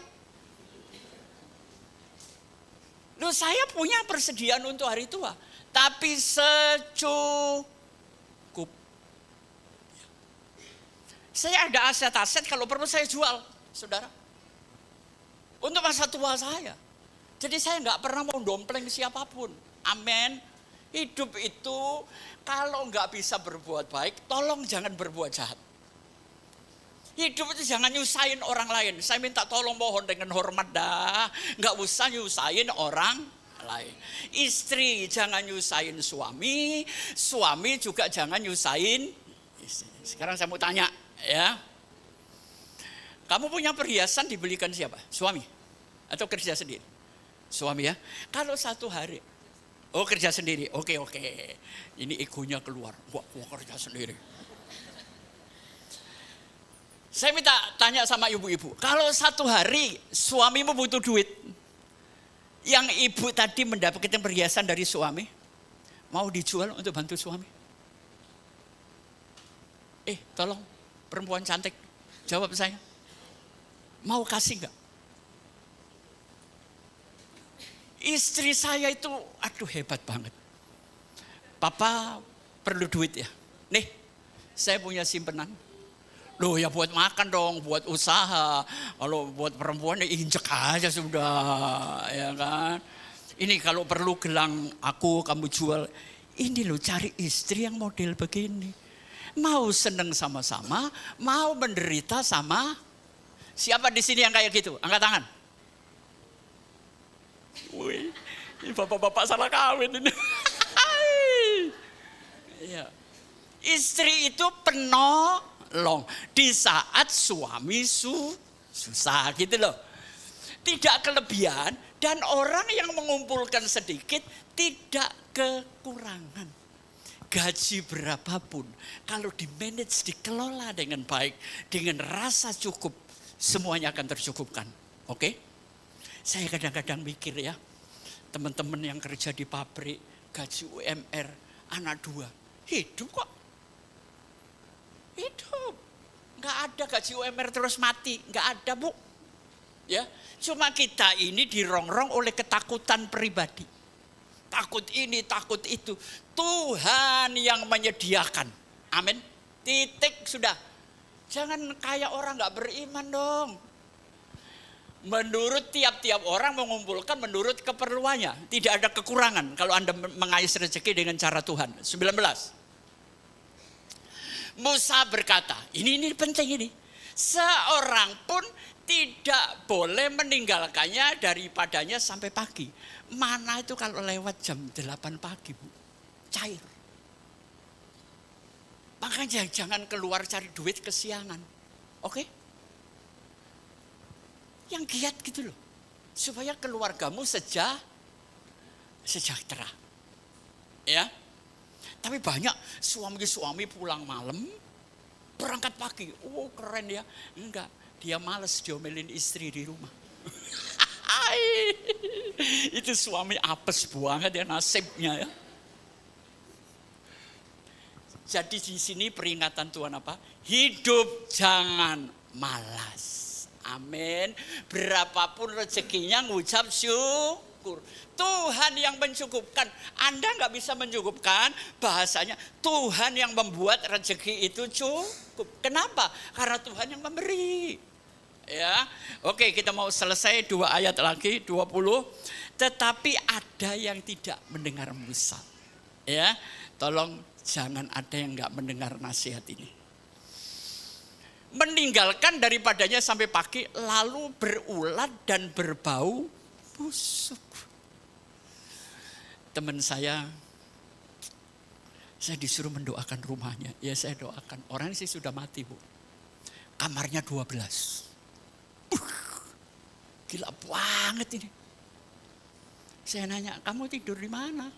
Loh saya punya persediaan untuk hari tua. Tapi secukup. Saya ada aset-aset kalau perlu saya jual, saudara. Untuk masa tua saya. Jadi saya nggak pernah mau dompleng siapapun. Amin. Hidup itu kalau nggak bisa berbuat baik, tolong jangan berbuat jahat. Hidup itu jangan nyusahin orang lain. Saya minta tolong mohon dengan hormat dah. Nggak usah nyusahin orang lain. Istri jangan nyusahin suami. Suami juga jangan nyusahin istri. Sekarang saya mau tanya ya. Kamu punya perhiasan dibelikan siapa? Suami? Atau kerja sendiri? Suami ya. Kalau 1 hari, oh kerja sendiri, oke. Ini egonya keluar, gua kerja sendiri. Saya minta tanya sama ibu-ibu, kalau 1 hari suamimu butuh duit, yang ibu tadi mendapatkan perhiasan dari suami, mau dijual untuk bantu suami? Tolong perempuan cantik, jawab saya. Mau kasih enggak? Istri saya itu, aduh hebat banget. Papa perlu duit ya. Nih, saya punya simpenan. Loh ya buat makan dong, buat usaha. Kalau buat perempuan ya injek aja sudah. Ya kan. Ini kalau perlu gelang aku kamu jual. Ini loh cari istri yang model begini. Mau seneng sama-sama, mau menderita sama. Siapa di sini yang kayak gitu? Angkat tangan. Wih, ini bapak-bapak salah kawin ini. Ya. Istri itu penolong di saat suami susah gitu loh. Tidak kelebihan dan orang yang mengumpulkan sedikit tidak kekurangan. Gaji berapapun kalau di-manage, dikelola dengan baik, dengan rasa cukup, semuanya akan tercukupkan. Oke? Saya kadang-kadang mikir ya, teman-teman yang kerja di pabrik, gaji UMR, anak 2, hidup kok. Hidup. Nggak ada gaji UMR terus mati, nggak ada Bu. Ya, cuma kita ini dirongrong oleh ketakutan pribadi. Takut ini, takut itu. Tuhan yang menyediakan. Amin. Titik sudah. Jangan kayak orang nggak beriman dong. Menurut tiap-tiap orang mengumpulkan menurut keperluannya. Tidak ada kekurangan kalau Anda mengais rezeki dengan cara Tuhan. 19. Musa berkata, ini penting ini. Seorang pun tidak boleh meninggalkannya daripadanya sampai pagi. Mana itu kalau lewat jam 8 pagi Bu? Cair. Makanya jangan keluar cari duit kesiangan. Oke? Yang giat gitu loh. Supaya keluargamu sejahtera. Ya. Tapi banyak suami-suami pulang malam, berangkat pagi. Oh keren ya. Enggak, dia males diomelin istri di rumah. Itu suami apes banget ya nasibnya ya. Jadi di sini peringatan Tuhan apa? Hidup jangan malas. Amin. Berapapun rezekinya ngucap syukur. Tuhan yang mencukupkan. Anda nggak bisa mencukupkan. Bahasanya Tuhan yang membuat rezeki itu cukup. Kenapa? Karena Tuhan yang memberi. Ya, oke kita mau selesai 2 ayat lagi 20. Tetapi ada yang tidak mendengar Musa. Ya, tolong jangan ada yang nggak mendengar nasihat ini. Meninggalkan daripadanya sampai pagi, lalu berulat dan berbau busuk. Teman saya disuruh mendoakan rumahnya. Ya saya doakan. Orang sih sudah mati Bu. Kamarnya 12. Gila banget ini. Saya nanya, kamu tidur di mana?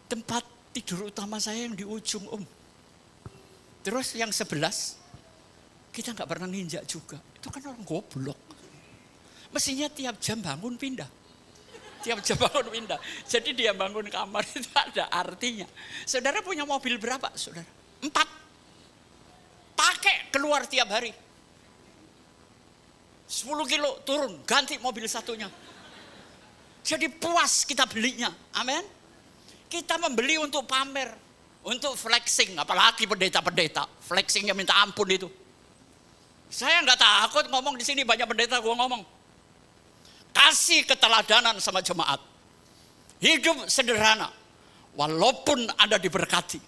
Tempat tidur utama saya yang di ujung Terus yang 11, kita nggak pernah nginjak juga. Itu kan orang goblok. Mestinya tiap jam bangun pindah. Tiap jam bangun pindah. Jadi dia bangun kamar itu ada artinya. Saudara punya mobil berapa saudara? 4. Pakai keluar tiap hari. 10 kilo turun, ganti mobil satunya. Jadi puas kita belinya. Amin. Kita membeli untuk pamer. Untuk flexing. Apalagi pendeta-pendeta. Flexingnya minta ampun itu. Saya nggak takut ngomong di sini, banyak pendeta gue ngomong. Kasih keteladanan sama jemaat. Hidup sederhana. Walaupun Anda diberkati.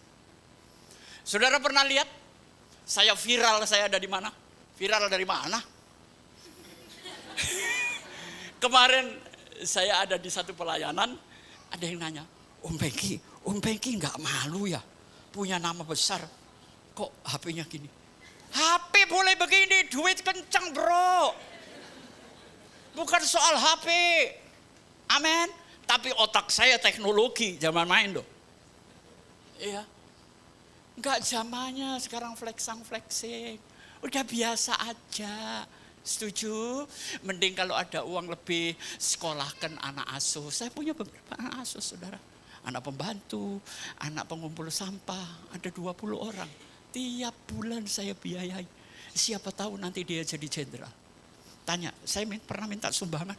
Saudara pernah lihat? Saya ada di mana? Viral dari mana? Kemarin saya ada di satu pelayanan. Ada yang nanya, Om Pengki nggak malu ya? Punya nama besar. Kok HP-nya gini? HP boleh begini, duit kenceng bro. Bukan soal HP. Amin. Tapi otak saya teknologi, zaman main loh. Iya. Enggak zamannya sekarang flexing. Udah biasa aja. Setuju? Mending kalau ada uang lebih, sekolahkan anak asuh. Saya punya beberapa anak asuh saudara. Anak pembantu, anak pengumpul sampah, ada 20 orang. Tiap bulan saya biayai. Siapa tahu nanti dia jadi jenderal. Tanya, saya pernah minta sumbangan.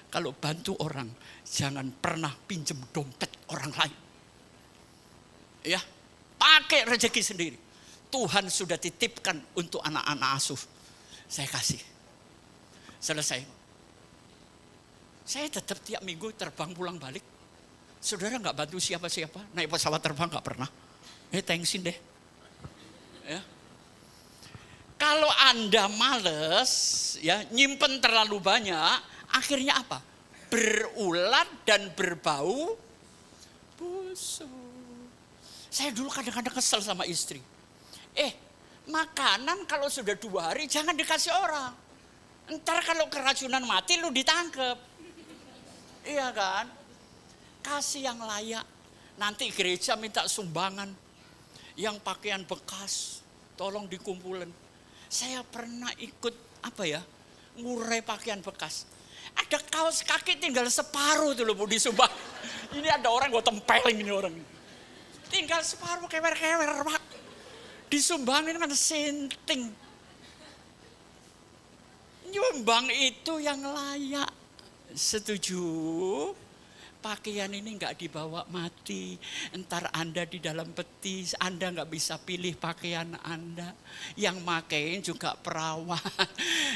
Kalau bantu orang, jangan pernah pinjem dompet orang lain. Ya, pakai rezeki sendiri. Tuhan sudah titipkan untuk anak-anak asuh. Saya kasih. Selesai. Saya tetap tiap minggu terbang pulang balik. Saudara nggak bantu siapa-siapa. Naik pesawat terbang nggak pernah. Thanksin deh. Ya. Kalau Anda males, ya nyimpen terlalu banyak, akhirnya apa? Berulat dan berbau busuk. Saya dulu kadang-kadang kesel sama istri. Makanan kalau sudah 2 hari jangan dikasih orang. Ntar kalau keracunan mati lu ditangkep. Iya kan? Kasih yang layak. Nanti gereja minta sumbangan. Yang pakaian bekas, tolong dikumpulin. Saya pernah ikut ngurai pakaian bekas. Ada kaos kaki tinggal separuh tuh loh Bu disumbang. Ini ada orang gue tempelin ini orang. Tinggal separuh kewer-kewer Pak. Disumbangin kan senting. Nyumbang itu yang layak. Setuju? Pakaian ini enggak dibawa mati. Entar Anda di dalam peti, Anda enggak bisa pilih pakaian Anda. Yang makain juga perawat,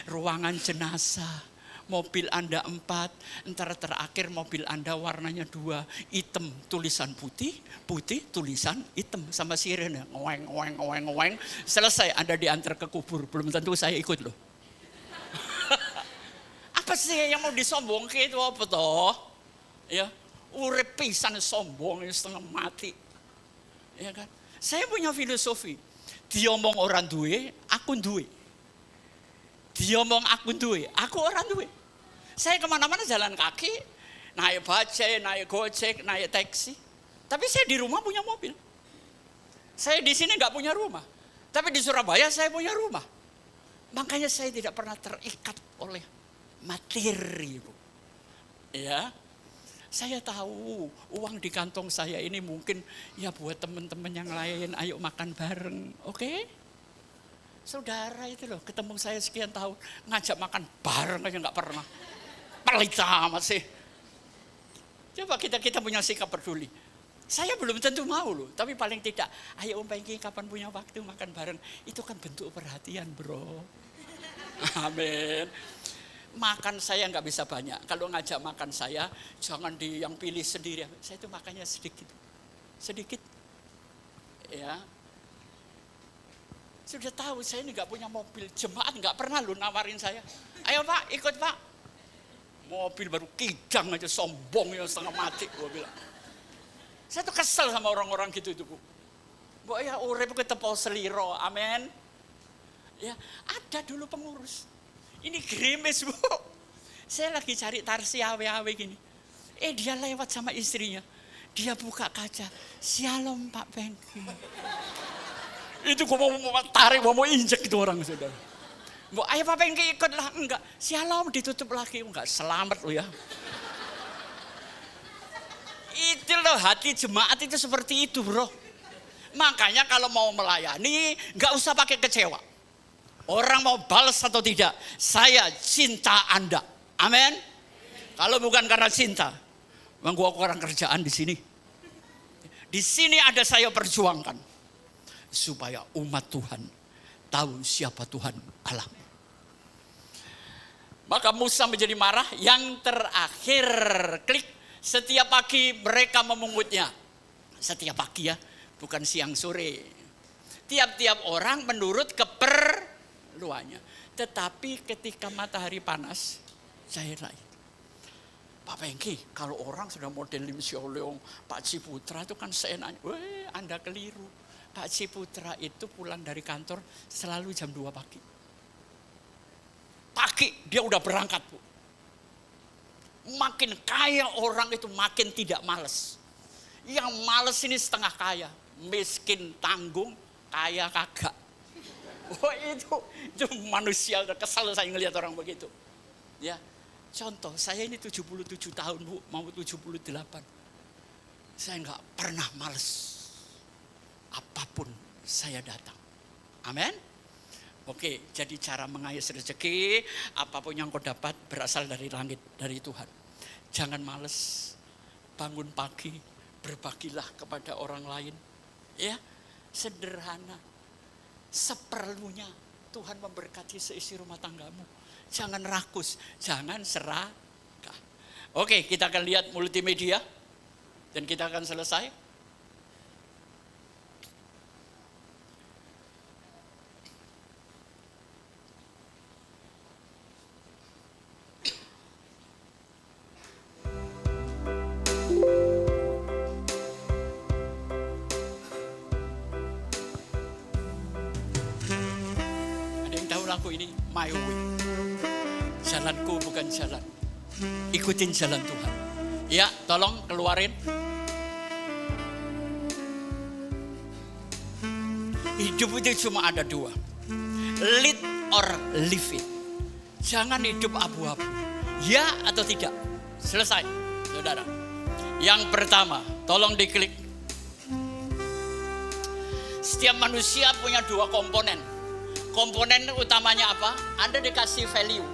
ruangan jenazah. Mobil Anda 4, entar terakhir mobil Anda warnanya 2, hitam tulisan putih, putih tulisan hitam sama sirene, ngoweng. Selesai Anda diantar ke kubur, belum tentu saya ikut loh. Apa sih yang mau disombongkan itu apa toh? Ya, urip pisan sombong setengah mati. Ya kan? Saya punya filosofi. Diomong orang duwe, aku duwe. Diomong aku duwe, aku orang duwe. Saya kemana-mana jalan kaki, naik bajai, naik gojek, naik taksi. Tapi saya di rumah punya mobil. Saya di sini nggak punya rumah. Tapi di Surabaya saya punya rumah. Makanya saya tidak pernah terikat oleh materi. Ya, saya tahu uang di kantong saya ini mungkin ya buat teman-teman yang lain, ayo makan bareng, oke? Saudara itu loh, ketemu saya sekian tahun, ngajak makan bareng aja nggak pernah. Pelit amat sih. Coba kita punya sikap peduli. Saya belum tentu mau loh, tapi paling tidak, ayo Om Pengki kapan punya waktu makan bareng. Itu kan bentuk perhatian bro. Amin. Makan saya nggak bisa banyak. Kalau ngajak makan saya, jangan yang pilih sendiri. Saya itu makannya sedikit. Sedikit. Ya. Sudah tahu saya ini nggak punya mobil. Jemaat nggak pernah lu nawarin saya. Ayo Pak, ikut Pak. Mobil baru kidang aja sombong ya setengah mati gua bilang. Saya tuh kesel sama orang-orang gitu itu Bu. Bu ya urip ketepo seliro. Amin. Ya, ada dulu pengurus. Ini gerimis Bu. Saya lagi cari tarsi awe-awe gini. Dia lewat sama istrinya. Dia buka kaca. Shalom Pak Pengki. Itu gue mau tarik, mau injek itu orang saudara. Bu, ayo Pak Pengki ikutlah. Enggak, shalom ditutup lagi. Enggak, selamat lo ya. Itu loh hati jemaat itu seperti itu bro. Makanya kalau mau melayani, enggak usah pakai kecewa. Orang mau balas atau tidak, saya cinta Anda. Amin. Kalau bukan karena cinta, gua orang kerjaan di sini. Di sini ada saya perjuangkan supaya umat Tuhan tahu siapa Tuhan Allah. Maka Musa menjadi marah. Yang terakhir, klik. Setiap pagi mereka memungutnya. Setiap pagi ya, bukan siang sore. Tiap-tiap orang menurut keperluannya. Tetapi ketika matahari panas, cairlah. Pak Pengki, kalau orang sudah model Lim Sio Leong, Pak Ciputra itu kan seenaknya. Anda keliru. Pak Ciputra itu pulang dari kantor selalu jam 2 pagi. Pagi dia udah berangkat Bu. Makin kaya orang itu makin tidak malas. Yang malas ini setengah kaya. Miskin tanggung, kaya kagak. Itu manusia udah kesal saya ngelihat orang begitu. Ya, contoh saya ini 77 tahun Bu, mau 78. Saya nggak pernah malas. Apapun saya datang. Amin. Oke, jadi cara mengais rezeki, apapun yang kau dapat berasal dari langit, dari Tuhan. Jangan males, bangun pagi, berbagilah kepada orang lain. Ya, sederhana, seperlunya Tuhan memberkati seisi rumah tanggamu. Jangan rakus, jangan serakah. Oke, kita akan lihat multimedia dan kita akan selesai. Lagu ini my way. Jalanku bukan jalan. Ikutin jalan Tuhan. Ya, tolong keluarin. Hidup itu cuma ada dua. Lead or live it. Jangan hidup abu-abu. Ya atau tidak? Selesai, saudara. Yang pertama, tolong diklik. Setiap manusia punya dua komponen. Komponen utamanya apa? Anda dikasih value.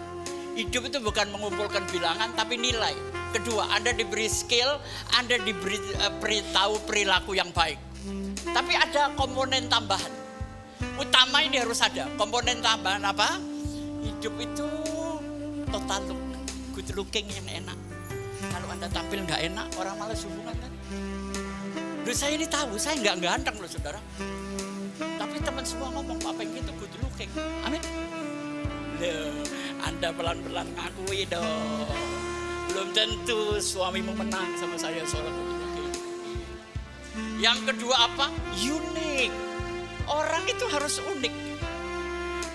Hidup itu bukan mengumpulkan bilangan, tapi nilai. Kedua, Anda diberi skill, Anda diberi tahu perilaku yang baik. Tapi ada komponen tambahan. Utama ini harus ada. Komponen tambahan apa? Hidup itu total look, good looking yang enak. Kalau Anda tampil nggak enak, orang malas hubungan kan? Loh, saya ini tahu, saya nggak ganteng loh saudara. Tapi teman semua ngomong Pak Pengki itu good looking. Amin. Loh, Anda pelan-pelan ngakui dong. Belum tentu suamimu menang sama saya soal good looking. Yang kedua apa? Unik. Orang itu harus unik.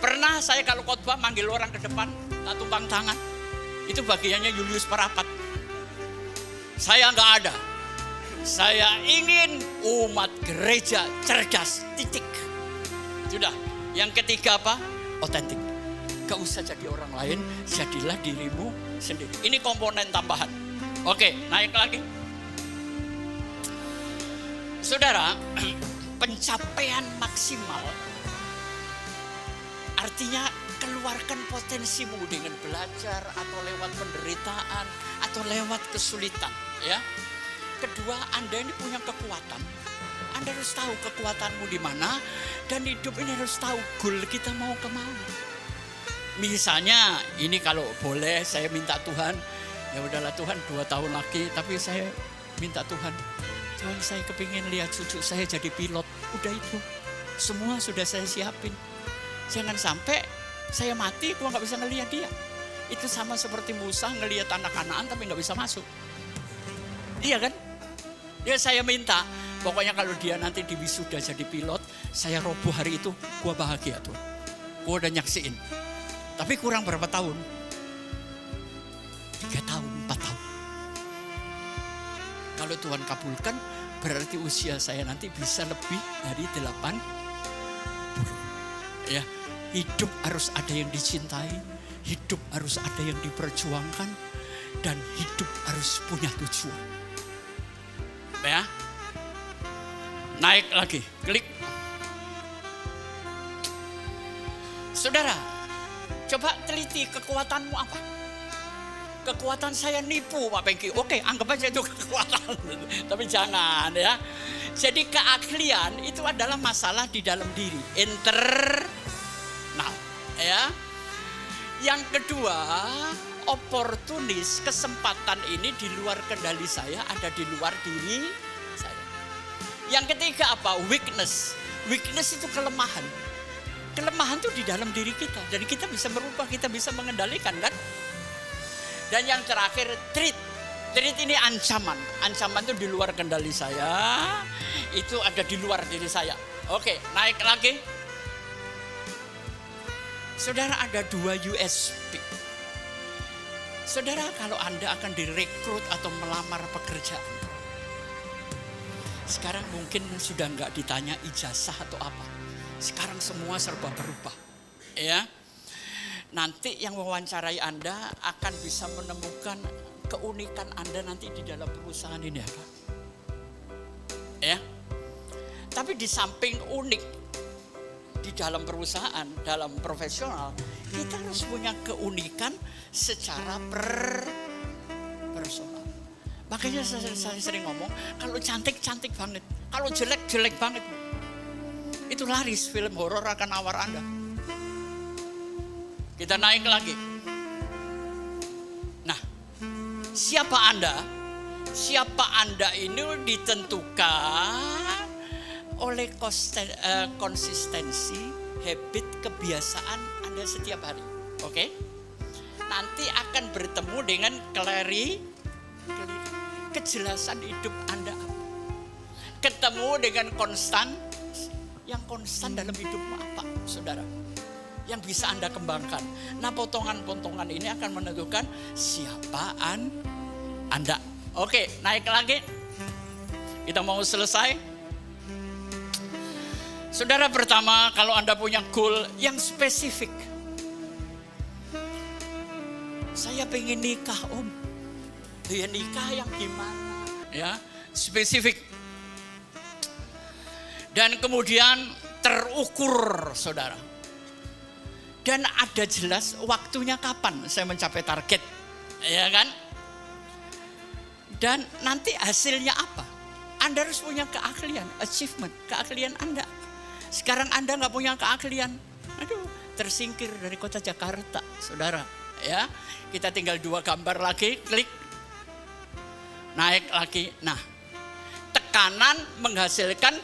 Pernah saya kalau khotbah manggil orang ke depan, tak tumpang tangan. Itu bagiannya Julius Parapat. Saya nggak ada. Saya ingin umat gereja cerdas, titik. Sudah. Yang ketiga apa? Otentik. Gak usah jadi orang lain, jadilah dirimu sendiri. Ini komponen tambahan. Oke, naik lagi. Saudara, pencapaian maksimal artinya keluarkan potensimu dengan belajar atau lewat penderitaan atau lewat kesulitan, ya. Kedua, Anda ini punya kekuatan. Anda harus tahu kekuatanmu di mana dan hidup ini harus tahu goal kita mau kemana. Misalnya, ini kalau boleh saya minta Tuhan, ya udahlah Tuhan 2 tahun lagi, tapi saya minta Tuhan saya kepingin lihat cucu saya jadi pilot. Udah itu, semua sudah saya siapin. Jangan sampai saya mati, gua nggak bisa ngelihat dia. Itu sama seperti Musa ngelihat tanah Kanaan tapi nggak bisa masuk. Iya kan? Ya saya minta, pokoknya kalau dia nanti di wisuda jadi pilot, saya roboh hari itu, gua bahagia tuh. Gua udah nyaksiin. Tapi kurang berapa tahun? 3 tahun, 4 tahun. Kalau Tuhan kabulkan, berarti usia saya nanti bisa lebih dari 80. Ya, hidup harus ada yang dicintai, hidup harus ada yang diperjuangkan, dan hidup harus punya tujuan. Ya, naik lagi, klik. Saudara, coba teliti kekuatanmu apa? Kekuatan saya nipu Pak Pengki. Oke, anggap aja itu kekuatan. Tapi jangan ya. Jadi keahlian itu adalah masalah di dalam diri. Internal. Ya. Yang kedua, oportunis, kesempatan ini di luar kendali saya, ada di luar diri saya. Yang ketiga apa? Weakness. Weakness itu kelemahan. Kelemahan itu di dalam diri kita. Dan kita bisa merubah, kita bisa mengendalikan kan? Dan yang terakhir, treat. Treat ini ancaman. Ancaman itu di luar kendali saya. Itu ada di luar diri saya. Oke, naik lagi. Saudara, ada 2 USP. Saudara, kalau Anda akan direkrut atau melamar pekerjaan. Sekarang mungkin sudah nggak ditanya ijazah atau apa. Sekarang semua serba berubah. Ya. Nanti yang mewawancarai Anda akan bisa menemukan keunikan Anda nanti di dalam perusahaan ini apa? Ya. Tapi di samping unik di dalam perusahaan, dalam profesional, kita harus punya keunikan secara personal. Makanya saya sering ngomong, kalau cantik banget, kalau jelek banget. Itu laris, film horor akan nawar Anda. Kita naik lagi. Nah, siapa Anda? Siapa Anda ini ditentukan oleh konsistensi, habit, kebiasaan Anda setiap hari. Oke? Nanti akan bertemu dengan kejelasan hidup Anda. Ketemu dengan konstan. Yang konstan dalam hidupmu apa, saudara? Yang bisa Anda kembangkan. Nah, potongan-potongan ini akan menentukan siapa Anda. Oke, naik lagi. Kita mau selesai. Saudara, pertama, kalau Anda punya goal yang spesifik. Saya pengen nikah om. Ya nikah yang gimana? Ya, spesifik. Dan kemudian terukur saudara. Dan ada jelas waktunya kapan saya mencapai target. Ya kan? Dan nanti hasilnya apa? Anda harus punya keahlian, achievement, keahlian Anda. Sekarang Anda nggak punya keahlian, aduh, tersingkir dari kota Jakarta, saudara. Ya, kita tinggal 2 gambar lagi, klik, naik lagi. Nah, tekanan menghasilkan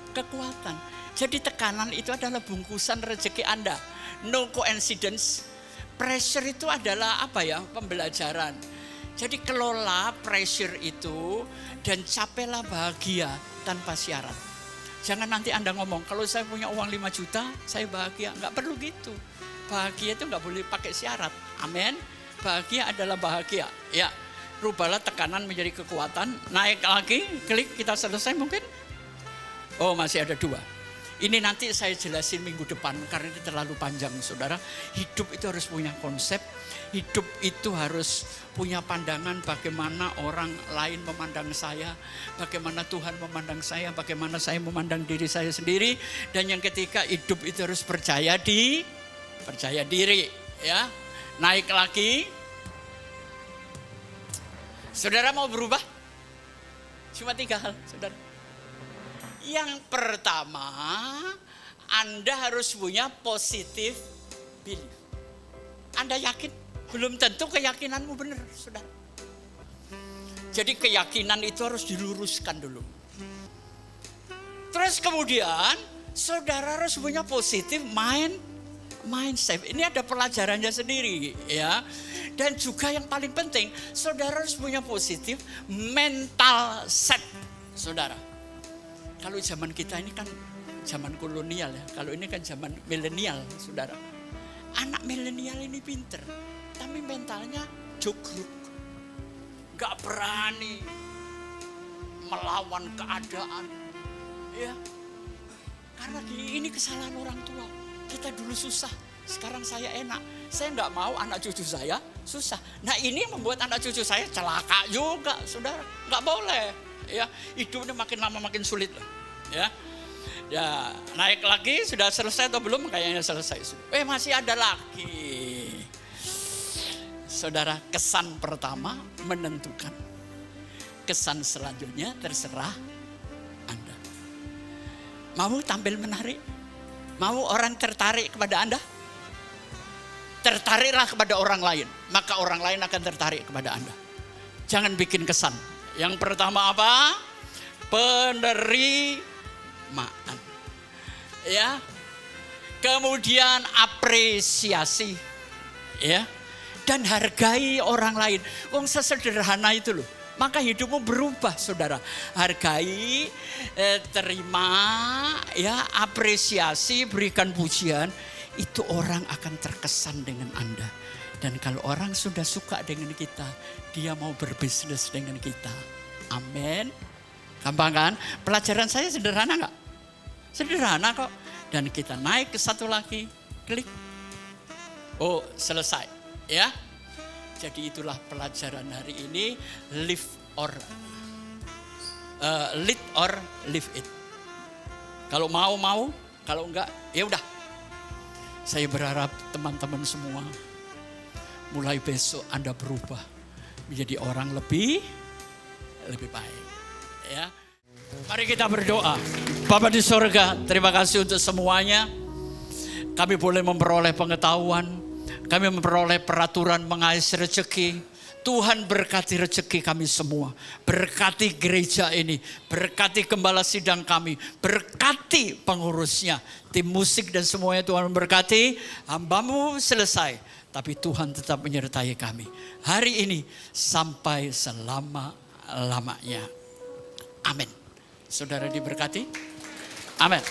kekuatan. Jadi tekanan itu adalah bungkusan rezeki Anda. No coincidence. Pressure itu adalah apa ya? Pembelajaran. Jadi kelola pressure itu dan capailah bahagia tanpa syarat. Jangan nanti Anda ngomong, kalau saya punya uang 5 juta, saya bahagia. Enggak perlu gitu. Bahagia itu enggak boleh pakai syarat. Amin. Bahagia adalah bahagia. Ya, rubahlah tekanan menjadi kekuatan. Naik lagi, klik, kita selesai mungkin. Oh, masih ada 2. Ini nanti saya jelasin minggu depan karena ini terlalu panjang saudara. Hidup itu harus punya konsep. Hidup itu harus punya pandangan bagaimana orang lain memandang saya. Bagaimana Tuhan memandang saya. Bagaimana saya memandang diri saya sendiri. Dan yang ketiga hidup itu harus percaya diri. Ya. Naik lagi. Saudara mau berubah? Cuma 3 hal saudara. Yang pertama, Anda harus punya positive belief. Anda yakin? Belum tentu keyakinanmu benar, saudara. Jadi keyakinan itu harus diluruskan dulu. Terus kemudian, saudara harus punya positive mindset. Ini ada pelajarannya sendiri, ya. Dan juga yang paling penting, saudara harus punya positive mental set, saudara. Kalau zaman kita ini kan zaman kolonial ya. Kalau ini kan zaman milenial, saudara. Anak milenial ini pinter, tapi mentalnya jugruk. Gak berani melawan keadaan. Ya. Karena ini kesalahan orang tua. Kita dulu susah, sekarang saya enak. Saya gak mau anak cucu saya susah. Nah ini membuat anak cucu saya celaka juga, saudara. Gak boleh. Ya, hidupnya makin lama makin sulit lah. Ya, naik lagi sudah selesai atau belum? Kayaknya selesai. Masih ada lagi. Saudara, kesan pertama menentukan. Kesan selanjutnya terserah Anda. Mau tampil menarik? Mau orang tertarik kepada Anda? Tertariklah kepada orang lain, maka orang lain akan tertarik kepada Anda. Jangan bikin kesan. Yang pertama apa? Penerimaan. Ya. Kemudian apresiasi. Ya. Dan hargai orang lain. Wong sesederhana itu loh. Maka hidupmu berubah, saudara. Hargai, terima, ya, apresiasi, berikan pujian. Itu orang akan terkesan dengan Anda. Dan kalau orang sudah suka dengan kita, dia mau berbisnis dengan kita. Amin. Gampang kan? Pelajaran saya sederhana enggak? Sederhana kok. Dan kita naik ke satu lagi, klik. Oh, selesai. Ya. Jadi itulah pelajaran hari ini, lead or leave it. Kalau mau, kalau enggak ya udah. Saya berharap teman-teman semua mulai besok Anda berubah menjadi orang lebih baik. Ya. Mari kita berdoa. Bapa di sorga, terima kasih untuk semuanya. Kami boleh memperoleh pengetahuan. Kami memperoleh peraturan mengais rezeki. Tuhan berkati rezeki kami semua. Berkati gereja ini. Berkati gembala sidang kami. Berkati pengurusnya. Tim musik dan semuanya Tuhan memberkati. Hamba-Mu selesai. Tapi Tuhan tetap menyertai kami. Hari ini sampai selama-lamanya. Amin. Saudara diberkati. Amin.